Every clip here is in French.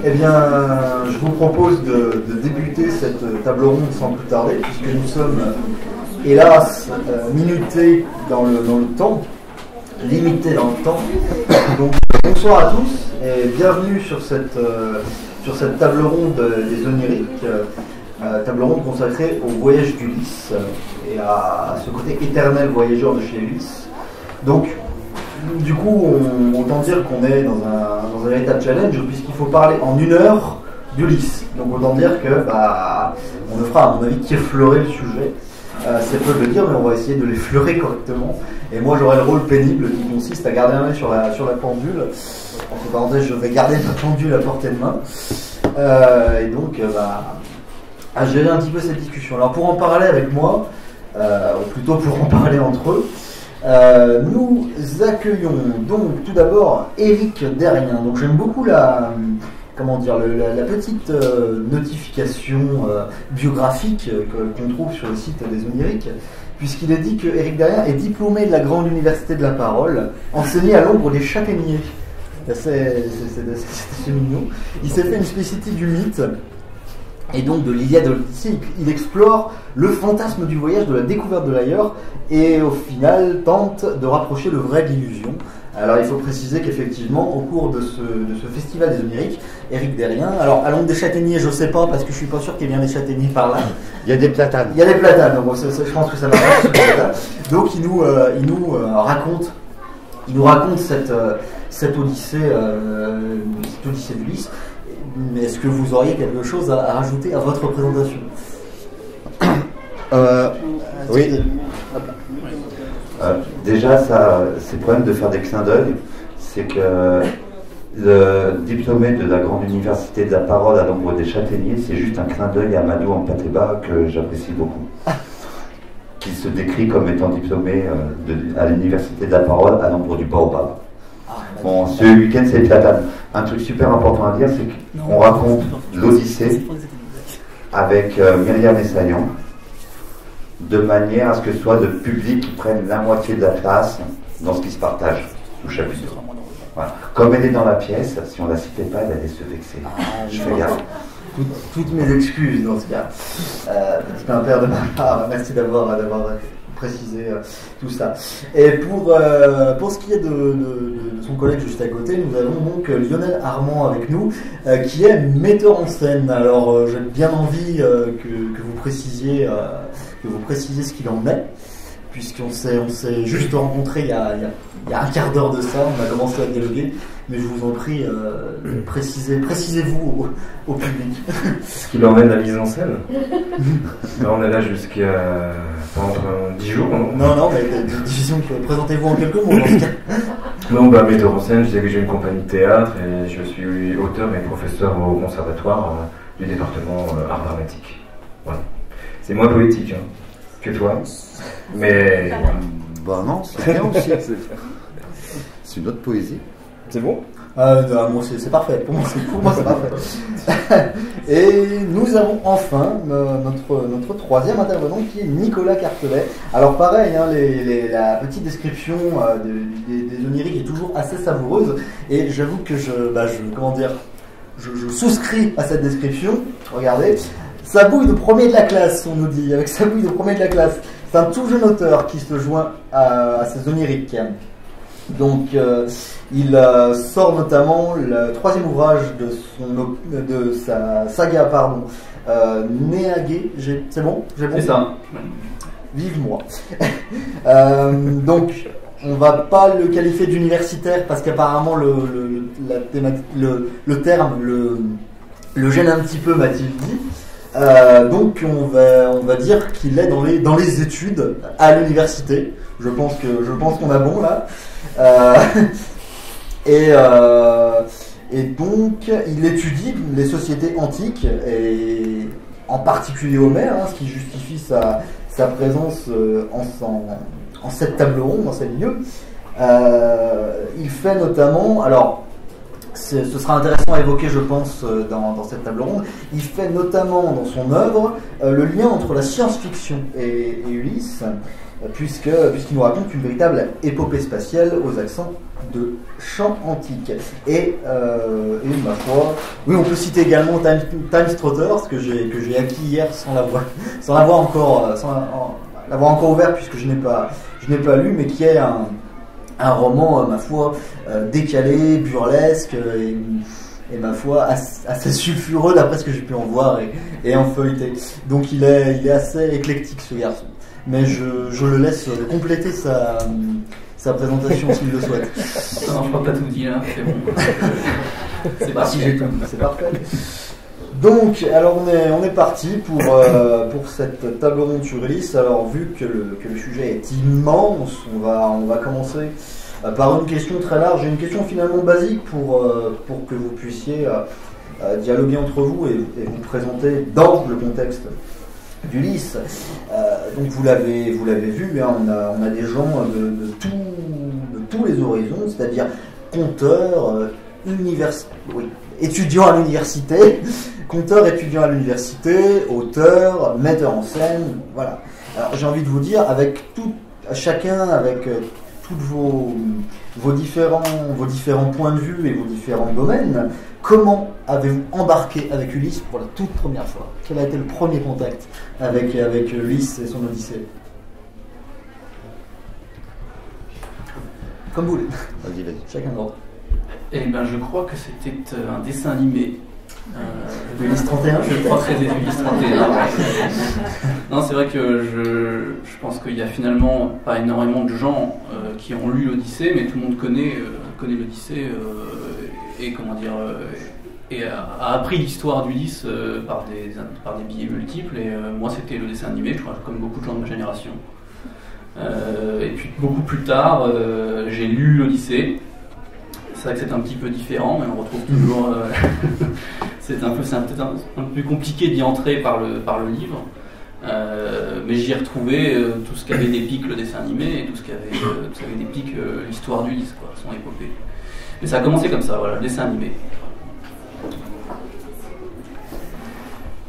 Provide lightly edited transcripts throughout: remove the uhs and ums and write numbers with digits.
Eh bien, je vous propose de débuter cette table ronde sans plus tarder, puisque nous sommes, hélas, minutés dans le temps, limités dans le temps. Donc, bonsoir à tous et bienvenue sur cette table ronde des oniriques, table ronde consacrée au voyage d'Ulysse et à ce côté éternel voyageur de chez Ulysse. Donc, du coup, autant dire qu'on est dans un véritable challenge, puisqu'il faut parler en 1 heure d'Ulysse. Donc autant dire que on ne fera à mon avis qu'effleurer le sujet. C'est peu de le dire, mais on va essayer de l'effleurer correctement. Et moi j'aurai le rôle pénible qui consiste à garder un œil sur la pendule. Entre parenthèses, je vais garder ma pendule à portée de main. Et donc à gérer un petit peu cette discussion. Alors pour en parler avec moi, ou plutôt pour en parler entre eux, nous accueillons donc tout d'abord Éric Derrien. Donc j'aime beaucoup la petite notification biographique qu'on trouve sur le site des oniriques, puisqu'il est dit que Éric Derrien est diplômé de la grande université de la parole, enseigné à l'ombre des châtaigniers. C'est mignon. Il s'est fait une spécialité du mythe et donc de l'Iliade et de l'Odyssée. Il explore le fantasme du voyage, de la découverte de l'ailleurs, et au final tente de rapprocher le vrai de l'illusion. Alors il faut préciser qu'effectivement, au cours de ce festival des oniriques, Éric Derrien, alors à l'ombre des châtaigniers, je sais pas, parce que je suis pas sûr qu'il y ait bien des châtaigniers par là. Il y a des platanes. Il y a des platanes, donc je pense que ça marche. Donc il nous raconte cette Odyssée d'Ulysse. Mais est-ce que vous auriez quelque chose à rajouter à votre présentation? Oui. Déjà, c'est le problème de faire des clins d'œil, c'est que le diplômé de la grande université de la parole à l'ombre des châtaigniers, c'est juste un clin d'œil à Madou Ampateba que j'apprécie beaucoup. Qui se décrit comme étant diplômé à l'université de la parole à l'ombre du baobab. Bon, ce week-end, c'est les platanes. Un truc super important à dire, c'est qu'on raconte l'Odyssée avec Myriam Essayan, de manière à ce que ce soit le public qui prenne la moitié de la place dans ce qui se partage au chapitre. Voilà. Comme elle est dans la pièce, si on ne la citait pas, elle allait se vexer. Je fais gaffe. Toutes mes excuses dans ce cas. Petit impair de ma part, merci d'avoir précisé tout ça. Et pour ce qui est de son collègue juste à côté, nous avons donc Lionel Armand avec nous, qui est metteur en scène. Alors j'ai bien envie que vous précisiez ce qu'il en est, puisqu'on s'est juste rencontrés il y a un quart d'heure de ça, on a commencé à dialoguer, mais je vous en prie, précisez-vous au public. Ce qui l'emmène la mise en scène. Là, on est là jusqu'à pendant 10 jours. Non, mais disons que présentez-vous en quelques mots dans ce cas. Non, metteur en scène, je disais que j'ai une compagnie de théâtre et je suis auteur et professeur au conservatoire du département art dramatique. Voilà. C'est moins poétique que toi, mais... non, c'est bien aussi. C'est une autre poésie. C'est bon? Non, c'est parfait. Pour moi, c'est parfait. Et nous avons enfin notre troisième intervenant, qui est Nicolas Cartelet. Alors pareil, la petite description des oniriques est toujours assez savoureuse. Et j'avoue que je souscris à cette description. Regardez. Ça bouille de premier de la classe, on nous dit, avec sa bouille de premier de la classe. C'est un tout jeune auteur qui se joint à ces oniriques. Donc, il sort notamment le 3e ouvrage de sa saga, Néagé. C'est bon? C'est ça. Vive moi. Donc, on va pas le qualifier d'universitaire parce qu'apparemment le terme le gêne un petit peu, m'a-t-il dit. Donc on va dire qu'il est dans les études à l'université. Je pense qu'on a bon là. Et donc il étudie les sociétés antiques et en particulier Homère, ce qui justifie sa présence en cette table ronde, dans ces lieux. Il fait notamment, alors ce sera intéressant à évoquer, je pense, dans cette table ronde. Il fait notamment dans son œuvre le lien entre la science-fiction et Ulysse. puisqu'il nous raconte une véritable épopée spatiale aux accents de chant antique. Et ma foi, oui, on peut citer également Time Trotters, que j'ai acquis hier sans l'avoir encore ouvert, puisque je n'ai pas lu, mais qui est un roman, ma foi, décalé, burlesque, et ma foi, assez sulfureux d'après ce que j'ai pu en voir et en feuilleter. Donc il est assez éclectique, ce garçon. Mais je le laisse compléter sa présentation s'il le souhaite. Non, je crois pas tout dit là, c'est bon. C'est parti. C'est parfait. Donc, alors on est parti pour cette table ronde sur Ulysse. Alors, vu que le sujet est immense, on va commencer par une question très large, une question finalement basique pour que vous puissiez dialoguer entre vous et vous présenter dans le contexte d'Ulysse. Donc vous l'avez vu, hein, on a des gens de tous les horizons, c'est-à-dire conteurs, étudiants à l'université, conteurs, étudiants à l'université, auteurs, metteurs en scène, voilà. Alors j'ai envie de vous dire, avec chacun, avec tous vos différents points de vue et vos différents domaines, comment avez-vous embarqué avec Ulysse pour la toute première fois? Quel a été le premier contact avec Ulysse et son Odyssée? Comme vous voulez. Vas-y. Chacun d'ordre. Eh ben, je crois que c'était un dessin animé. Ulysse 31, je crois que c'était Ulysse 31. Non, c'est vrai que je pense qu'il y a finalement pas énormément de gens qui ont lu l'Odyssée, mais tout le monde connaît l'Odyssée et a appris l'histoire d'Ulysse par des biais multiples. Et moi, c'était le dessin animé, je crois, comme beaucoup de gens de ma génération. Et puis beaucoup plus tard, j'ai lu l'Odyssée. C'est vrai que c'est un petit peu différent, mais on retrouve toujours. C'est peut-être un peu plus compliqué d'y entrer par le livre, mais j'y ai retrouvé tout ce qu'avait d'épique le dessin animé et tout ce qu'avait d'épique l'histoire d'Ulysse, quoi, son épopée. Mais ça a commencé comme ça, voilà, le dessin animé.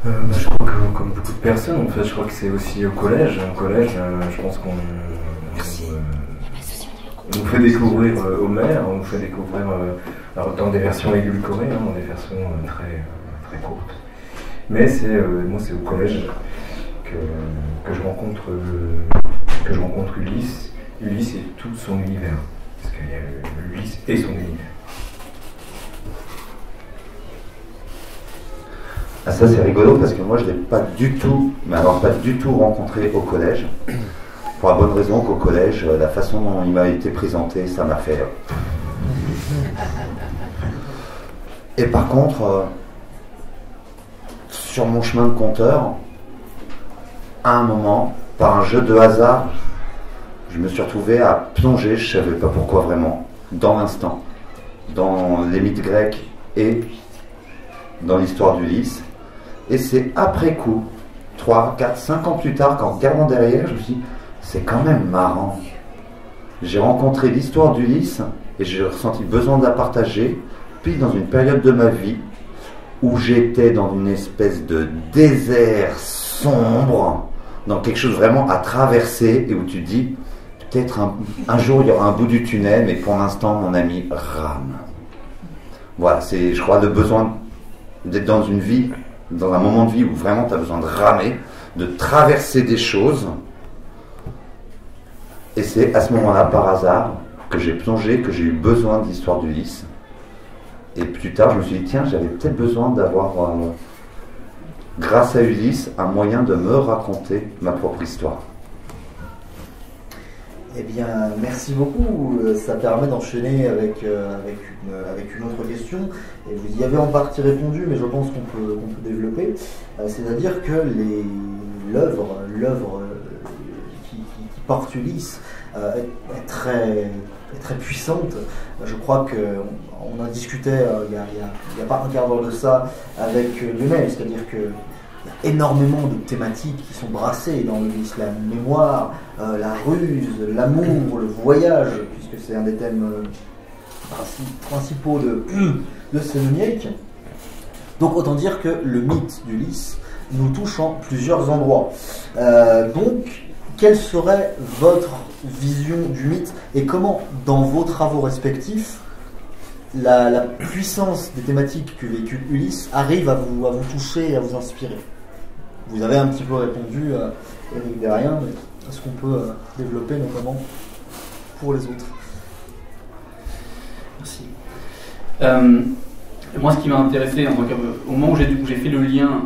Je crois que comme beaucoup de personnes, en fait, je crois que c'est aussi au collège. Au collège, je pense qu'on nous fait découvrir Homère, on nous fait découvrir dans des versions édulcorées, dans des versions très courtes. Mais moi c'est au collège que je rencontre Ulysse. Ulysse et tout son univers. Parce qu'il y a Ulysse et son univers. Ah, ça c'est rigolo parce que moi je ne l'ai pas du tout rencontré au collège. Pour la bonne raison qu'au collège, la façon dont il m'a été présenté, ça m'a fait... Et par contre, sur mon chemin de conteur, à un moment, par un jeu de hasard, je me suis retrouvé à plonger, je ne savais pas pourquoi vraiment, dans l'instant, dans les mythes grecs et dans l'histoire d'Ulysse. Et c'est après coup, 3, 4, 5 ans plus tard, qu'en regardant derrière, je me suis dit, c'est quand même marrant. J'ai rencontré l'histoire d'Ulysse et j'ai ressenti le besoin de la partager, puis dans une période de ma vie où j'étais dans une espèce de désert sombre, dans quelque chose vraiment à traverser et où tu te dis, peut-être un jour il y aura un bout du tunnel, mais pour l'instant mon ami rame. Voilà, c'est je crois le besoin d'être dans une vie, dans un moment de vie où vraiment tu as besoin de ramer, de traverser des choses. Et c'est à ce moment-là, par hasard, que j'ai plongé, que j'ai eu besoin de l'histoire d'Ulysse. Et plus tard, je me suis dit, tiens, j'avais peut-être besoin d'avoir, grâce à Ulysse, un moyen de me raconter ma propre histoire. Eh bien, merci beaucoup. Ça permet d'enchaîner avec une autre question. Et vous y avez en partie répondu, mais je pense qu'on peut développer. C'est-à-dire que l'œuvre qui porte Ulysse est très puissante. Je crois qu'on en discutait il n'y a pas un quart d'heure de ça avec Lionel, c'est-à-dire que il y a énormément de thématiques qui sont brassées dans l'Ulysse, la mémoire, la ruse, l'amour, le voyage, puisque c'est un des thèmes principaux de Sémoniaque. Donc autant dire que le mythe d'Ulysse nous touche en plusieurs endroits. Donc quelle serait votre vision du mythe et comment, dans vos travaux respectifs, la puissance des thématiques que véhicule Ulysse arrive à vous toucher et à vous inspirer? Vous avez un petit peu répondu, Éric Derrien, mais est-ce qu'on peut développer notamment pour les autres? Merci. Moi, ce qui m'a intéressé, au moment où j'ai fait le lien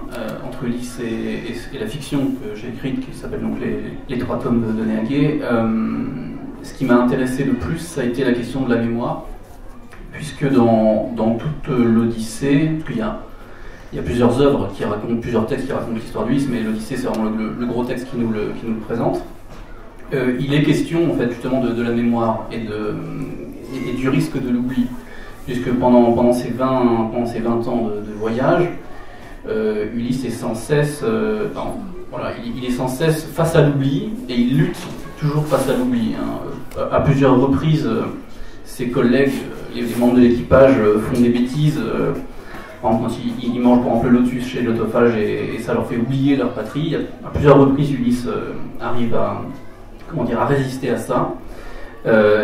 entre Ulysse et la fiction que j'ai écrite, qui s'appelle donc les 3 tomes de Néaguet, ce qui m'a intéressé le plus, ça a été la question de la mémoire, puisque dans toute l'Odyssée, parce qu'il y a plusieurs œuvres qui racontent, plusieurs textes qui racontent l'histoire d'Ulysse, mais l'Odyssée c'est vraiment le gros texte qui nous le présente. Il est question en fait justement de la mémoire et du risque de l'oubli, puisque pendant ces 20 ans de voyage, Ulysse est sans cesse, il est sans cesse face à l'oubli, et il lutte toujours face à l'oubli. À plusieurs reprises, ses collègues, les membres de l'équipage font des bêtises. Par exemple, quand ils mangent par exemple le lotus chez l'autophage et ça leur fait oublier leur patrie. À plusieurs reprises, Ulysse arrive à résister à ça.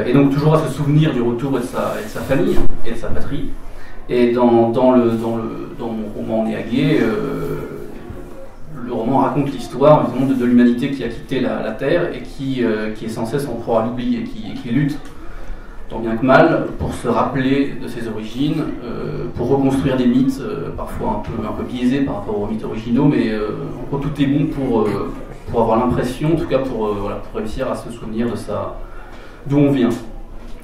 Et donc toujours à se souvenir du retour de sa famille et de sa patrie. Et dans mon roman Néaguet, le roman raconte l'histoire de l'humanité qui a quitté la Terre et qui est sans cesse en proie à l'oubli et qui lutte tant bien que mal pour se rappeler de ses origines, pour reconstruire des mythes parfois un peu biaisés par rapport aux mythes originaux, mais en gros tout est bon pour avoir l'impression, en tout cas pour réussir à se souvenir de d'où on vient.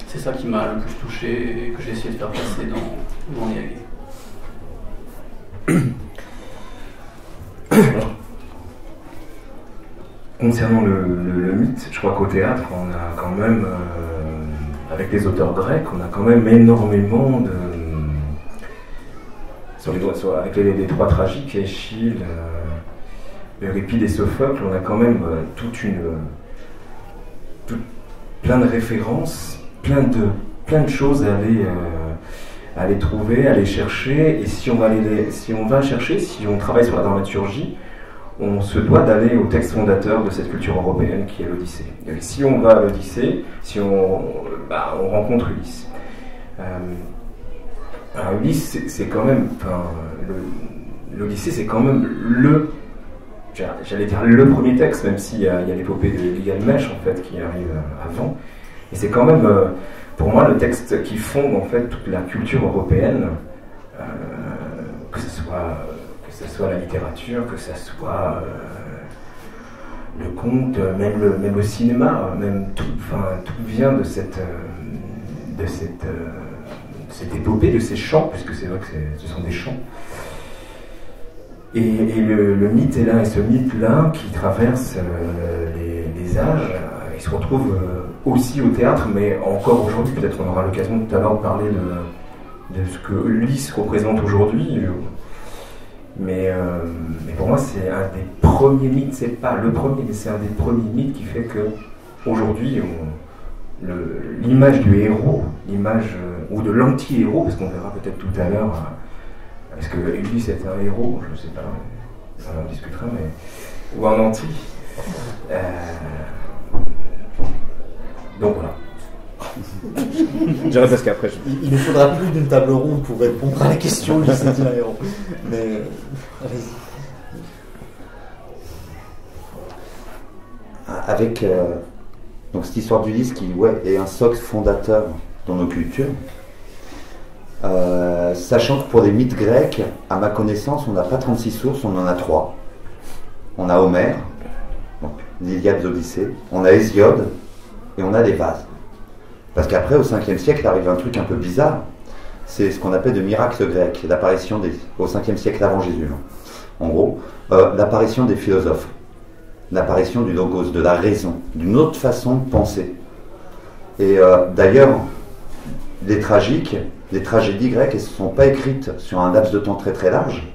C'est ça qui m'a le plus touché et que j'ai essayé de faire passer dans Néaguet. Concernant le mythe, je crois qu'au théâtre, on a quand même, avec les auteurs grecs, on a quand même énormément de... avec les 3 tragiques, Échille, Euripide et Sophocle, on a quand même plein de références, plein de choses à aller trouver, à aller chercher. Et si on va chercher, si on travaille sur la dramaturgie, on se doit d'aller au texte fondateur de cette culture européenne qui est l'Odyssée. Et si on va à l'Odyssée, on rencontre Ulysse. Alors Ulysse, c'est quand même, l'Odyssée, c'est quand même j'allais dire le premier texte, même s'il y a l'épopée de Gilgamesh en fait qui arrive avant. Et c'est quand même, pour moi, le texte qui fonde en fait toute la culture européenne, que ce soit la littérature, que ce soit le conte, même le cinéma, même tout vient de cette épopée, de ces chants, puisque c'est vrai que ce sont des chants. Et le mythe est là, et ce mythe-là qui traverse les âges, il se retrouve aussi au théâtre, mais encore aujourd'hui, peut-être on aura l'occasion tout à l'heure de parler de ce que Ulysse représente aujourd'hui. Mais pour moi, c'est un des premiers mythes, c'est pas le premier, mais c'est un des premiers mythes qui fait que aujourd'hui, l'image du héros, ou de l'anti-héros, parce qu'on verra peut-être tout à l'heure. Est-ce que Ulysse est un héros? Je ne sais pas, on en discutera, mais... ou un anti. Donc voilà. J'irai parce qu'après... Il nous faudra plus d'une table ronde pour répondre à la question Ulysse est un héros. Mais... allez-y. Avec donc cette histoire d'Ulysse qui est un socle fondateur dans nos cultures. Sachant que pour les mythes grecs, à ma connaissance, on n'a pas 36 sources, on en a 3. On a Homère, l'Iliade, l'Odyssée, on a Hésiode et on a les vases. Parce qu'après, au 5e siècle, arrive un truc un peu bizarre. C'est ce qu'on appelle le miracle grec, l'apparition au 5e siècle avant Jésus. En gros, l'apparition des philosophes, l'apparition du logos, de la raison, d'une autre façon de penser. Et d'ailleurs, les tragédies grecques, elles ne sont pas écrites sur un laps de temps très très large.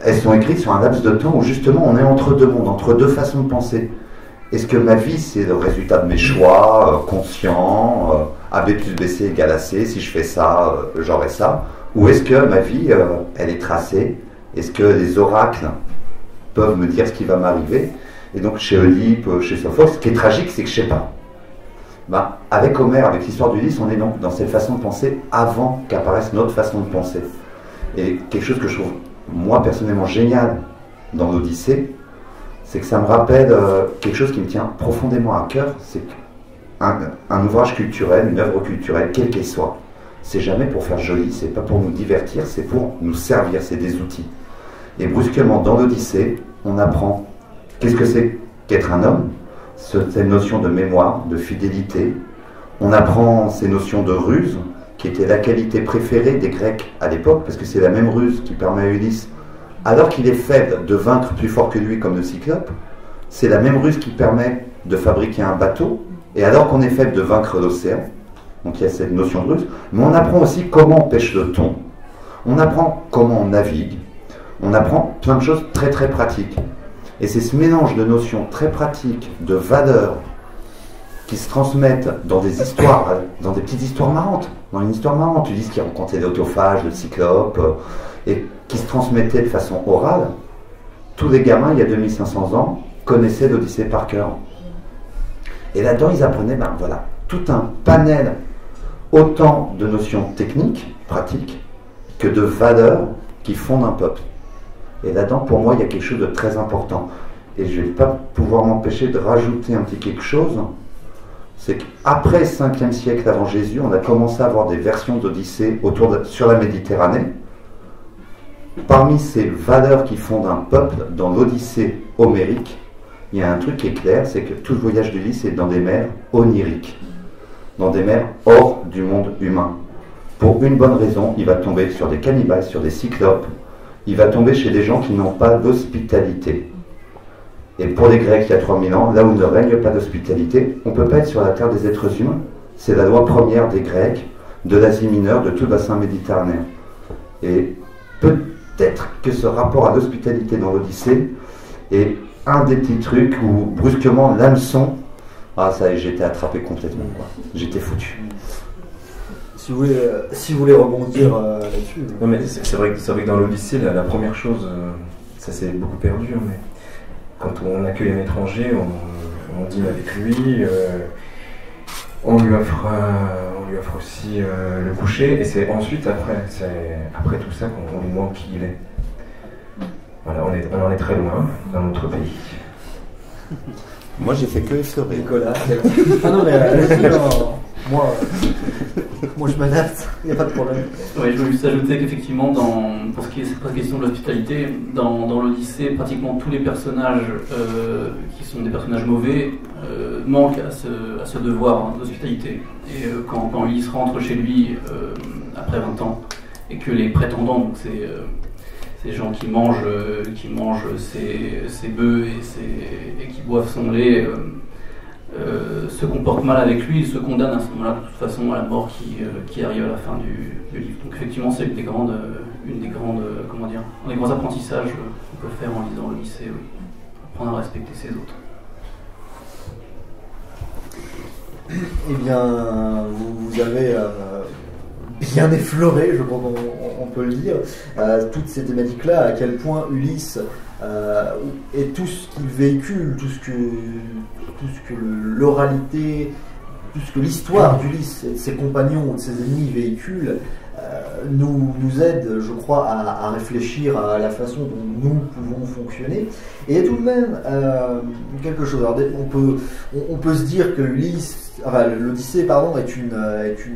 Elles sont écrites sur un laps de temps où justement on est entre deux mondes, entre deux façons de penser. Est-ce que ma vie c'est le résultat de mes choix conscients, AB plus BC égale AC, si je fais ça, j'aurai ça? Ou est-ce que ma vie, elle est tracée? Est-ce que les oracles peuvent me dire ce qui va m'arriver? Et donc chez Oedipe, chez Sophocle, ce qui est tragique, c'est que je sais pas. Ben, avec Homère, avec l'histoire d'Ulysse, on est donc dans cette façon de penser avant qu'apparaisse notre façon de penser. Et quelque chose que je trouve, moi, personnellement génial dans l'Odyssée, c'est que ça me rappelle quelque chose qui me tient profondément à cœur, c'est qu'un ouvrage culturel, une œuvre culturelle, quelle qu'elle soit, c'est jamais pour faire joli, c'est pas pour nous divertir, c'est pour nous servir, c'est des outils. Et brusquement, dans l'Odyssée, on apprend qu'est-ce que c'est qu'être un homme, cette notion de mémoire, de fidélité. On apprend ces notions de ruse, qui était la qualité préférée des Grecs à l'époque, parce que c'est la même ruse qui permet à Ulysse, alors qu'il est faible, de vaincre plus fort que lui comme le Cyclope. C'est la même ruse qui permet de fabriquer un bateau, et alors qu'on est faible, de vaincre l'océan. Donc il y a cette notion de ruse. Mais on apprend aussi comment on pêche le thon. On apprend comment on navigue. On apprend plein de choses très très pratiques. Et c'est ce mélange de notions très pratiques, de valeurs, qui se transmettent dans des histoires, dans des petites histoires marrantes. Dans une histoire marrante, Ulysse qui rencontrait l'autophage, le cyclope, et qui se transmettait de façon orale. Tous les gamins, il y a 2500 ans, connaissaient l'Odyssée par cœur. Et là-dedans, ils apprenaient, ben voilà, tout un panel, autant de notions techniques, pratiques, que de valeurs qui fondent un peuple. Et là-dedans, pour moi, il y a quelque chose de très important. Et je ne vais pas pouvoir m'empêcher de rajouter un petit quelque chose. C'est qu'après le 5e siècle avant Jésus, on a commencé à avoir des versions d'Odyssée sur la Méditerranée. Parmi ces valeurs qui fondent un peuple, dans l'Odyssée homérique, il y a un truc qui est clair, c'est que tout le voyage d'Ulysse est dans des mers oniriques, dans des mers hors du monde humain. Pour une bonne raison, il va tomber sur des cannibales, sur des cyclopes, il va tomber chez des gens qui n'ont pas d'hospitalité. Et pour les Grecs, il y a 3000 ans, là où ne règne pas d'hospitalité, on ne peut pas être sur la terre des êtres humains. C'est la loi première des Grecs, de l'Asie mineure, de tout le bassin méditerranéen. Et peut-être que ce rapport à l'hospitalité dans l'Odyssée est un des petits trucs où, brusquement, l'hameçon, ah ça y est, j'étais attrapé complètement, quoi. J'étais foutu. Si vous voulez rebondir là-dessus. Non, mais c'est vrai que dans l'Odyssée, la première chose, ça s'est beaucoup perdu, hein, mais quand on accueille un étranger, on dîne avec lui, on lui offre aussi le coucher, et c'est ensuite, après tout ça, qu'on lui demande qui il est. Voilà, on en est très loin dans notre pays. Moi, j'ai fait que effleurer. Nicolas. Ah non, mais moi je m'adapte, il n'y a pas de problème. Ouais, je veux juste ajouter qu'effectivement, pour ce qui est cette question de l'hospitalité, dans l'Odyssée, pratiquement tous les personnages qui sont des personnages mauvais manquent à ce devoir d'hospitalité. Et quand Ulysse rentre chez lui après 20 ans, et que les prétendants, donc ces gens qui mangent ses bœufs et qui boivent son lait, se comportent mal avec lui, il se condamne à ce moment-là de toute façon à la mort qui arrive à la fin du livre. Donc effectivement, c'est un des grands apprentissages qu'on peut faire en lisant l'Odyssée, oui. Apprendre à respecter ses autres. Eh bien, vous avez bien effleuré, je crois qu'on peut le dire, toutes ces thématiques-là, à quel point Ulysse et tout ce qu'il véhicule, tout ce que l'oralité, tout ce que l'histoire d'Ulysse et de ses compagnons ou de ses ennemis véhiculent, nous aide, je crois, à réfléchir à la façon dont nous pouvons fonctionner. Et il y a tout de même quelque chose. Alors, on peut se dire que l'Odyssée, est une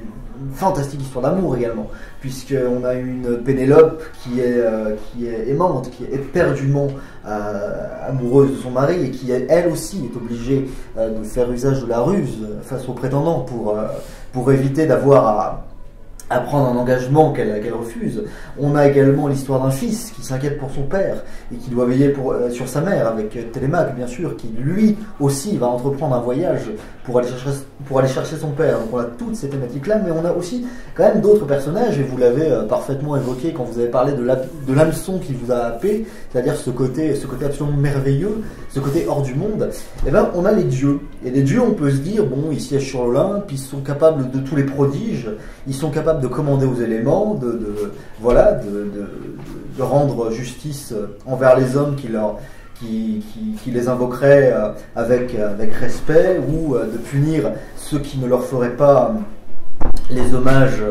fantastique histoire d'amour également, puisqu'on a une Pénélope qui est aimante, qui est éperdument amoureuse de son mari et qui elle aussi est obligée de faire usage de la ruse face aux prétendants pour éviter d'avoir à prendre un engagement qu'elle refuse. On a également l'histoire d'un fils qui s'inquiète pour son père et qui doit veiller sur sa mère, avec Télémaque bien sûr, qui lui aussi va entreprendre un voyage pour aller chercher son père. Donc on a toutes ces thématiques-là, mais on a aussi quand même d'autres personnages, et vous l'avez parfaitement évoqué quand vous avez parlé de l'hameçon qui vous a happé, c'est-à-dire ce côté absolument merveilleux, ce côté hors du monde. Et ben on a les dieux. Et les dieux, on peut se dire, bon, ils siègent sur l'Olympe, ils sont capables de tous les prodiges, ils sont capables de commander aux éléments, de rendre justice envers les hommes qui qui les invoquerait avec respect, ou de punir ceux qui ne leur feraient pas les hommages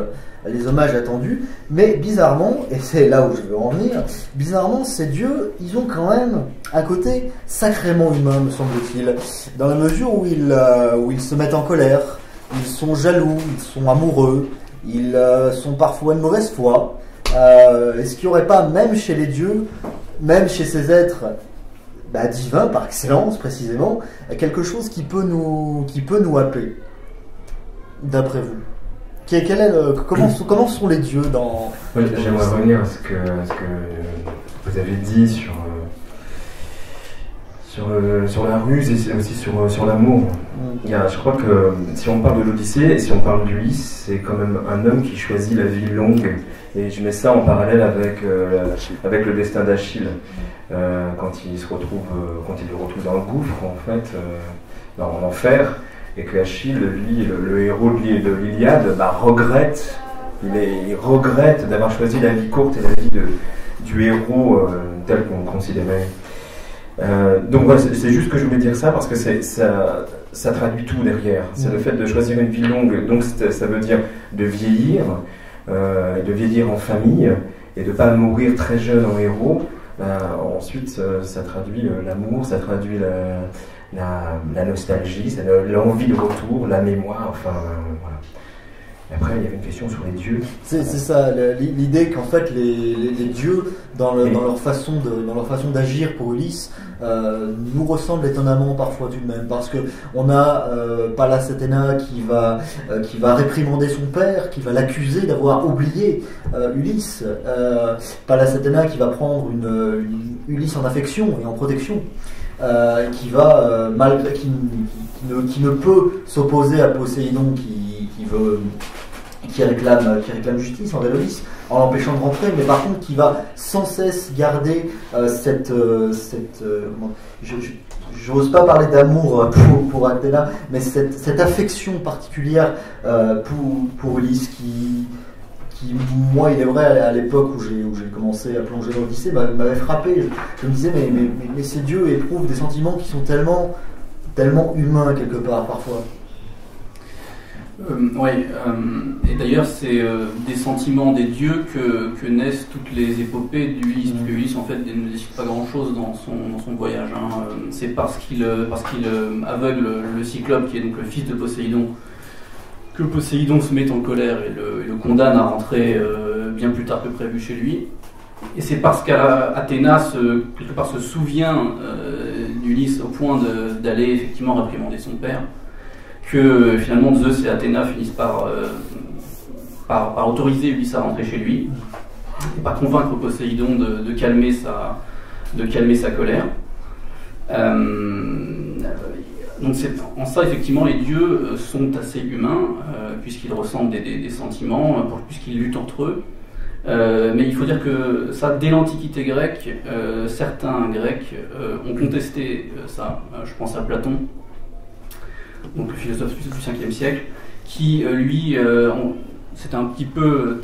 attendus. Mais bizarrement, et c'est là où je veux en venir, bizarrement ces dieux, ils ont quand même un côté sacrément humain, me semble-t-il, dans la mesure où ils se mettent en colère, ils sont jaloux, ils sont amoureux, ils sont parfois de mauvaise foi. Est-ce qu'il n'y aurait pas, même chez les dieux, même chez ces êtres divins par excellence précisément, quelque chose qui peut nous happer, d'après vous? Comment sont les dieux dans... Oui, j'aimerais revenir à ce que vous avez dit sur la ruse et aussi sur l'amour. Je crois que si on parle de l'Odyssée et si on parle d'Ulysse, c'est quand même un homme qui choisit la vie longue. Et je mets ça en parallèle avec le destin d'Achille. Quand il le retrouve dans le gouffre, en fait, en enfer, et que Achille, lui, le héros de l'Iliade, regrette. Il regrette d'avoir choisi la vie courte et la vie du héros tel qu'on le considérait. Donc voilà, c'est juste que je voulais dire ça parce que ça traduit tout derrière. C'est le fait de choisir une vie longue, donc ça veut dire de vieillir en famille et de ne pas mourir très jeune en héros. Ensuite, ça traduit l'amour, ça traduit la nostalgie, c'est l'envie de retour, la mémoire, enfin voilà. Et après, il y avait une question sur les dieux. C'est ça, l'idée qu'en fait les dieux, dans leur façon d'agir pour Ulysse, nous ressemblent étonnamment parfois tout de même, parce que on a Pallas Athéna qui va réprimander son père, qui va l'accuser d'avoir oublié Ulysse. Pallas Athéna qui va prendre une Ulysse en affection et en protection. Qui ne peut s'opposer à Poséidon qui réclame justice envers Ulysse en l'empêchant de rentrer, mais par contre qui va sans cesse garder j'ose pas parler d'amour pour Athéna, mais cette affection particulière pour Ulysse qui, moi, il est vrai, à l'époque où j'ai commencé à plonger dans l'Odyssée, m'avait frappé. Je me disais, mais ces dieux éprouvent des sentiments qui sont tellement humains quelque part, parfois. Oui, et d'ailleurs, c'est des sentiments des dieux que naissent toutes les épopées d'Ulysse. Parce que Ulysse, en fait, ne décide pas grand-chose dans son voyage. C'est parce qu'il aveugle le Cyclope, qui est donc le fils de Poséidon, que Poséidon se met en colère et le condamne à rentrer bien plus tard que prévu chez lui. Et c'est parce qu'Athéna quelque part se souvient d'Ulysse au point d'aller effectivement réprimander son père, que finalement Zeus et Athéna finissent par autoriser Ulysse à rentrer chez lui et par convaincre Poséidon de calmer sa colère. Donc en ça, effectivement, les dieux sont assez humains, puisqu'ils ressentent des sentiments, puisqu'ils luttent entre eux. Mais il faut dire que ça, dès l'Antiquité grecque, certains Grecs ont contesté ça. Je pense à Platon, donc le philosophe du 5e siècle, qui, lui, c'était un petit peu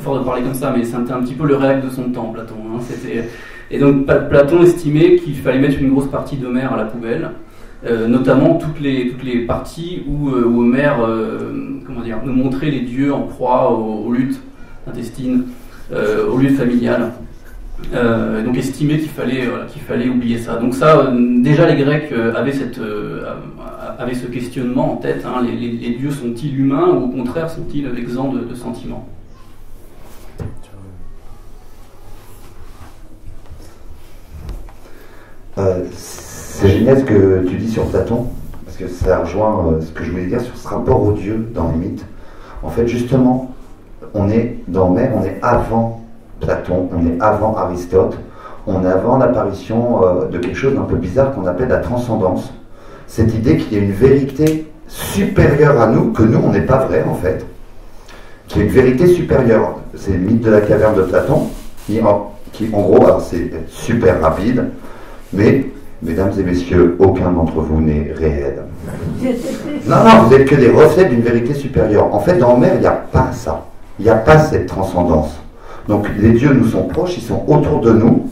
fort de parler comme ça, mais c'était un petit peu le réac de son temps, Platon. Et donc Platon estimait qu'il fallait mettre une grosse partie d'Homère à la poubelle. Notamment toutes les parties où Homère nous montrait les dieux en proie aux luttes intestines, aux luttes familiales. Donc estimait qu'il fallait oublier ça. Donc ça, déjà les Grecs avaient ce questionnement en tête. Les dieux sont-ils humains ou au contraire sont-ils exempts de sentiments? C'est génial ce que tu dis sur Platon, parce que ça rejoint ce que je voulais dire sur ce rapport aux dieux dans les mythes. En fait, justement, on est dans Homère, on est avant Platon, on est avant Aristote, on est avant l'apparition de quelque chose d'un peu bizarre qu'on appelle la transcendance. Cette idée qu'il y a une vérité supérieure à nous, que nous, on n'est pas vrai en fait, qu'il y a une vérité supérieure. C'est le mythe de la caverne de Platon, qui en gros, alors c'est super rapide, mais, mesdames et messieurs, aucun d'entre vous n'est réel. Non, vous n'êtes que des reflets d'une vérité supérieure. En fait, dans Homère, il n'y a pas ça. Il n'y a pas cette transcendance. Donc, les dieux nous sont proches, ils sont autour de nous.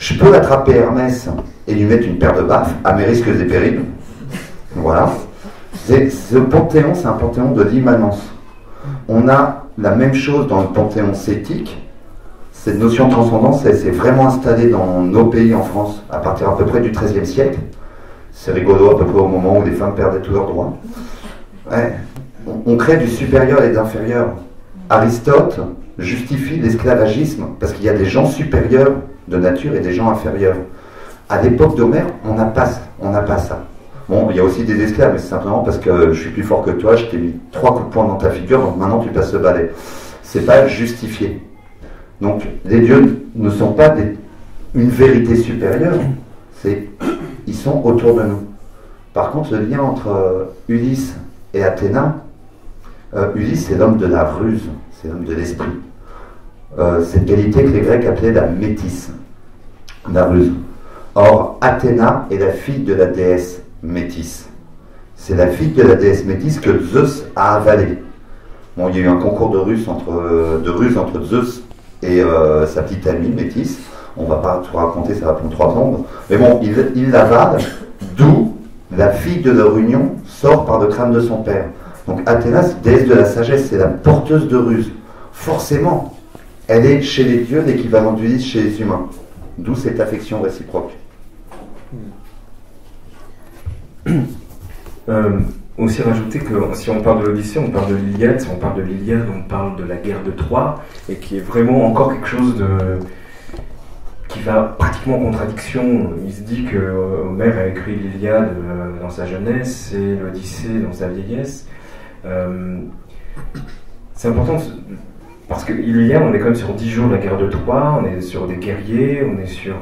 Je peux attraper Hermès et lui mettre une paire de baffes à mes risques et périls. Voilà. Ce panthéon, c'est un panthéon de l'immanence. On a la même chose dans le panthéon cétique. Cette notion de transcendance, elle s'est vraiment installée dans nos pays en France à partir à peu près du XIIIe siècle. C'est rigolo, à peu près au moment où les femmes perdaient tous leurs droits. Ouais. On crée du supérieur et de l'inférieur. Aristote justifie l'esclavagisme parce qu'il y a des gens supérieurs de nature et des gens inférieurs. À l'époque d'Homère, on n'a pas ça. Bon, il y a aussi des esclaves, mais c'est simplement parce que je suis plus fort que toi, je t'ai mis 3 coups de poing dans ta figure, donc maintenant tu passes le balai. C'est pas justifié. Donc les dieux ne sont pas une vérité supérieure, ils sont autour de nous. Par contre, le lien entre Ulysse et Athéna, Ulysse c'est l'homme de la ruse, c'est l'homme de l'esprit. Cette qualité que les Grecs appelaient la métisse, la ruse. Or, Athéna est la fille de la déesse Métis. C'est la fille de la déesse Métis que Zeus a avalée. Bon, il y a eu un concours de ruse entre Zeus et sa petite amie Métis. On va pas tout raconter, ça va prendre 3 secondes. Mais bon, il l'avale, d'où la fille de leur union sort par le crâne de son père. Donc Athéna, déesse de la sagesse, c'est la porteuse de ruse. Forcément, elle est chez les dieux l'équivalent d'Ulysse chez les humains. D'où cette affection réciproque. Aussi rajouter que si on parle de l'Odyssée, on parle de l'Iliade, si on parle de l'Iliade, on parle de la guerre de Troie, et qui est vraiment encore quelque chose qui va pratiquement en contradiction. Il se dit que Homère a écrit l'Iliade dans sa jeunesse et l'Odyssée dans sa vieillesse. C'est important parce que l'Iliade, on est quand même sur 10 jours de la guerre de Troie, on est sur des guerriers, on est sur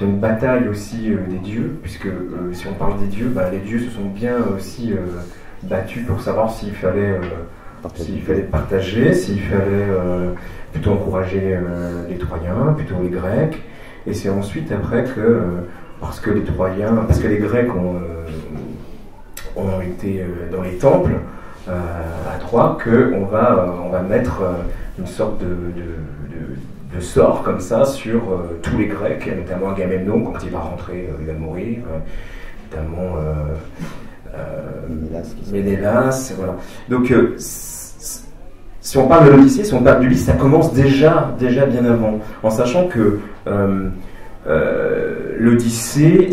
une bataille aussi des dieux, puisque si on parle des dieux, les dieux se sont bien aussi battus pour savoir s'il fallait partager, s'il fallait plutôt encourager les Troyens, plutôt les Grecs, et c'est ensuite après que, parce que les Grecs ont été dans les temples à Troie, qu'on va mettre une sorte de sort comme ça sur tous les Grecs, notamment Agamemnon, quand il va rentrer, il va mourir, notamment Ménélas, voilà. Donc, si on parle de l'Odyssée, si on parle d'Ulysse, ça commence déjà bien avant, en sachant que l'Odyssée,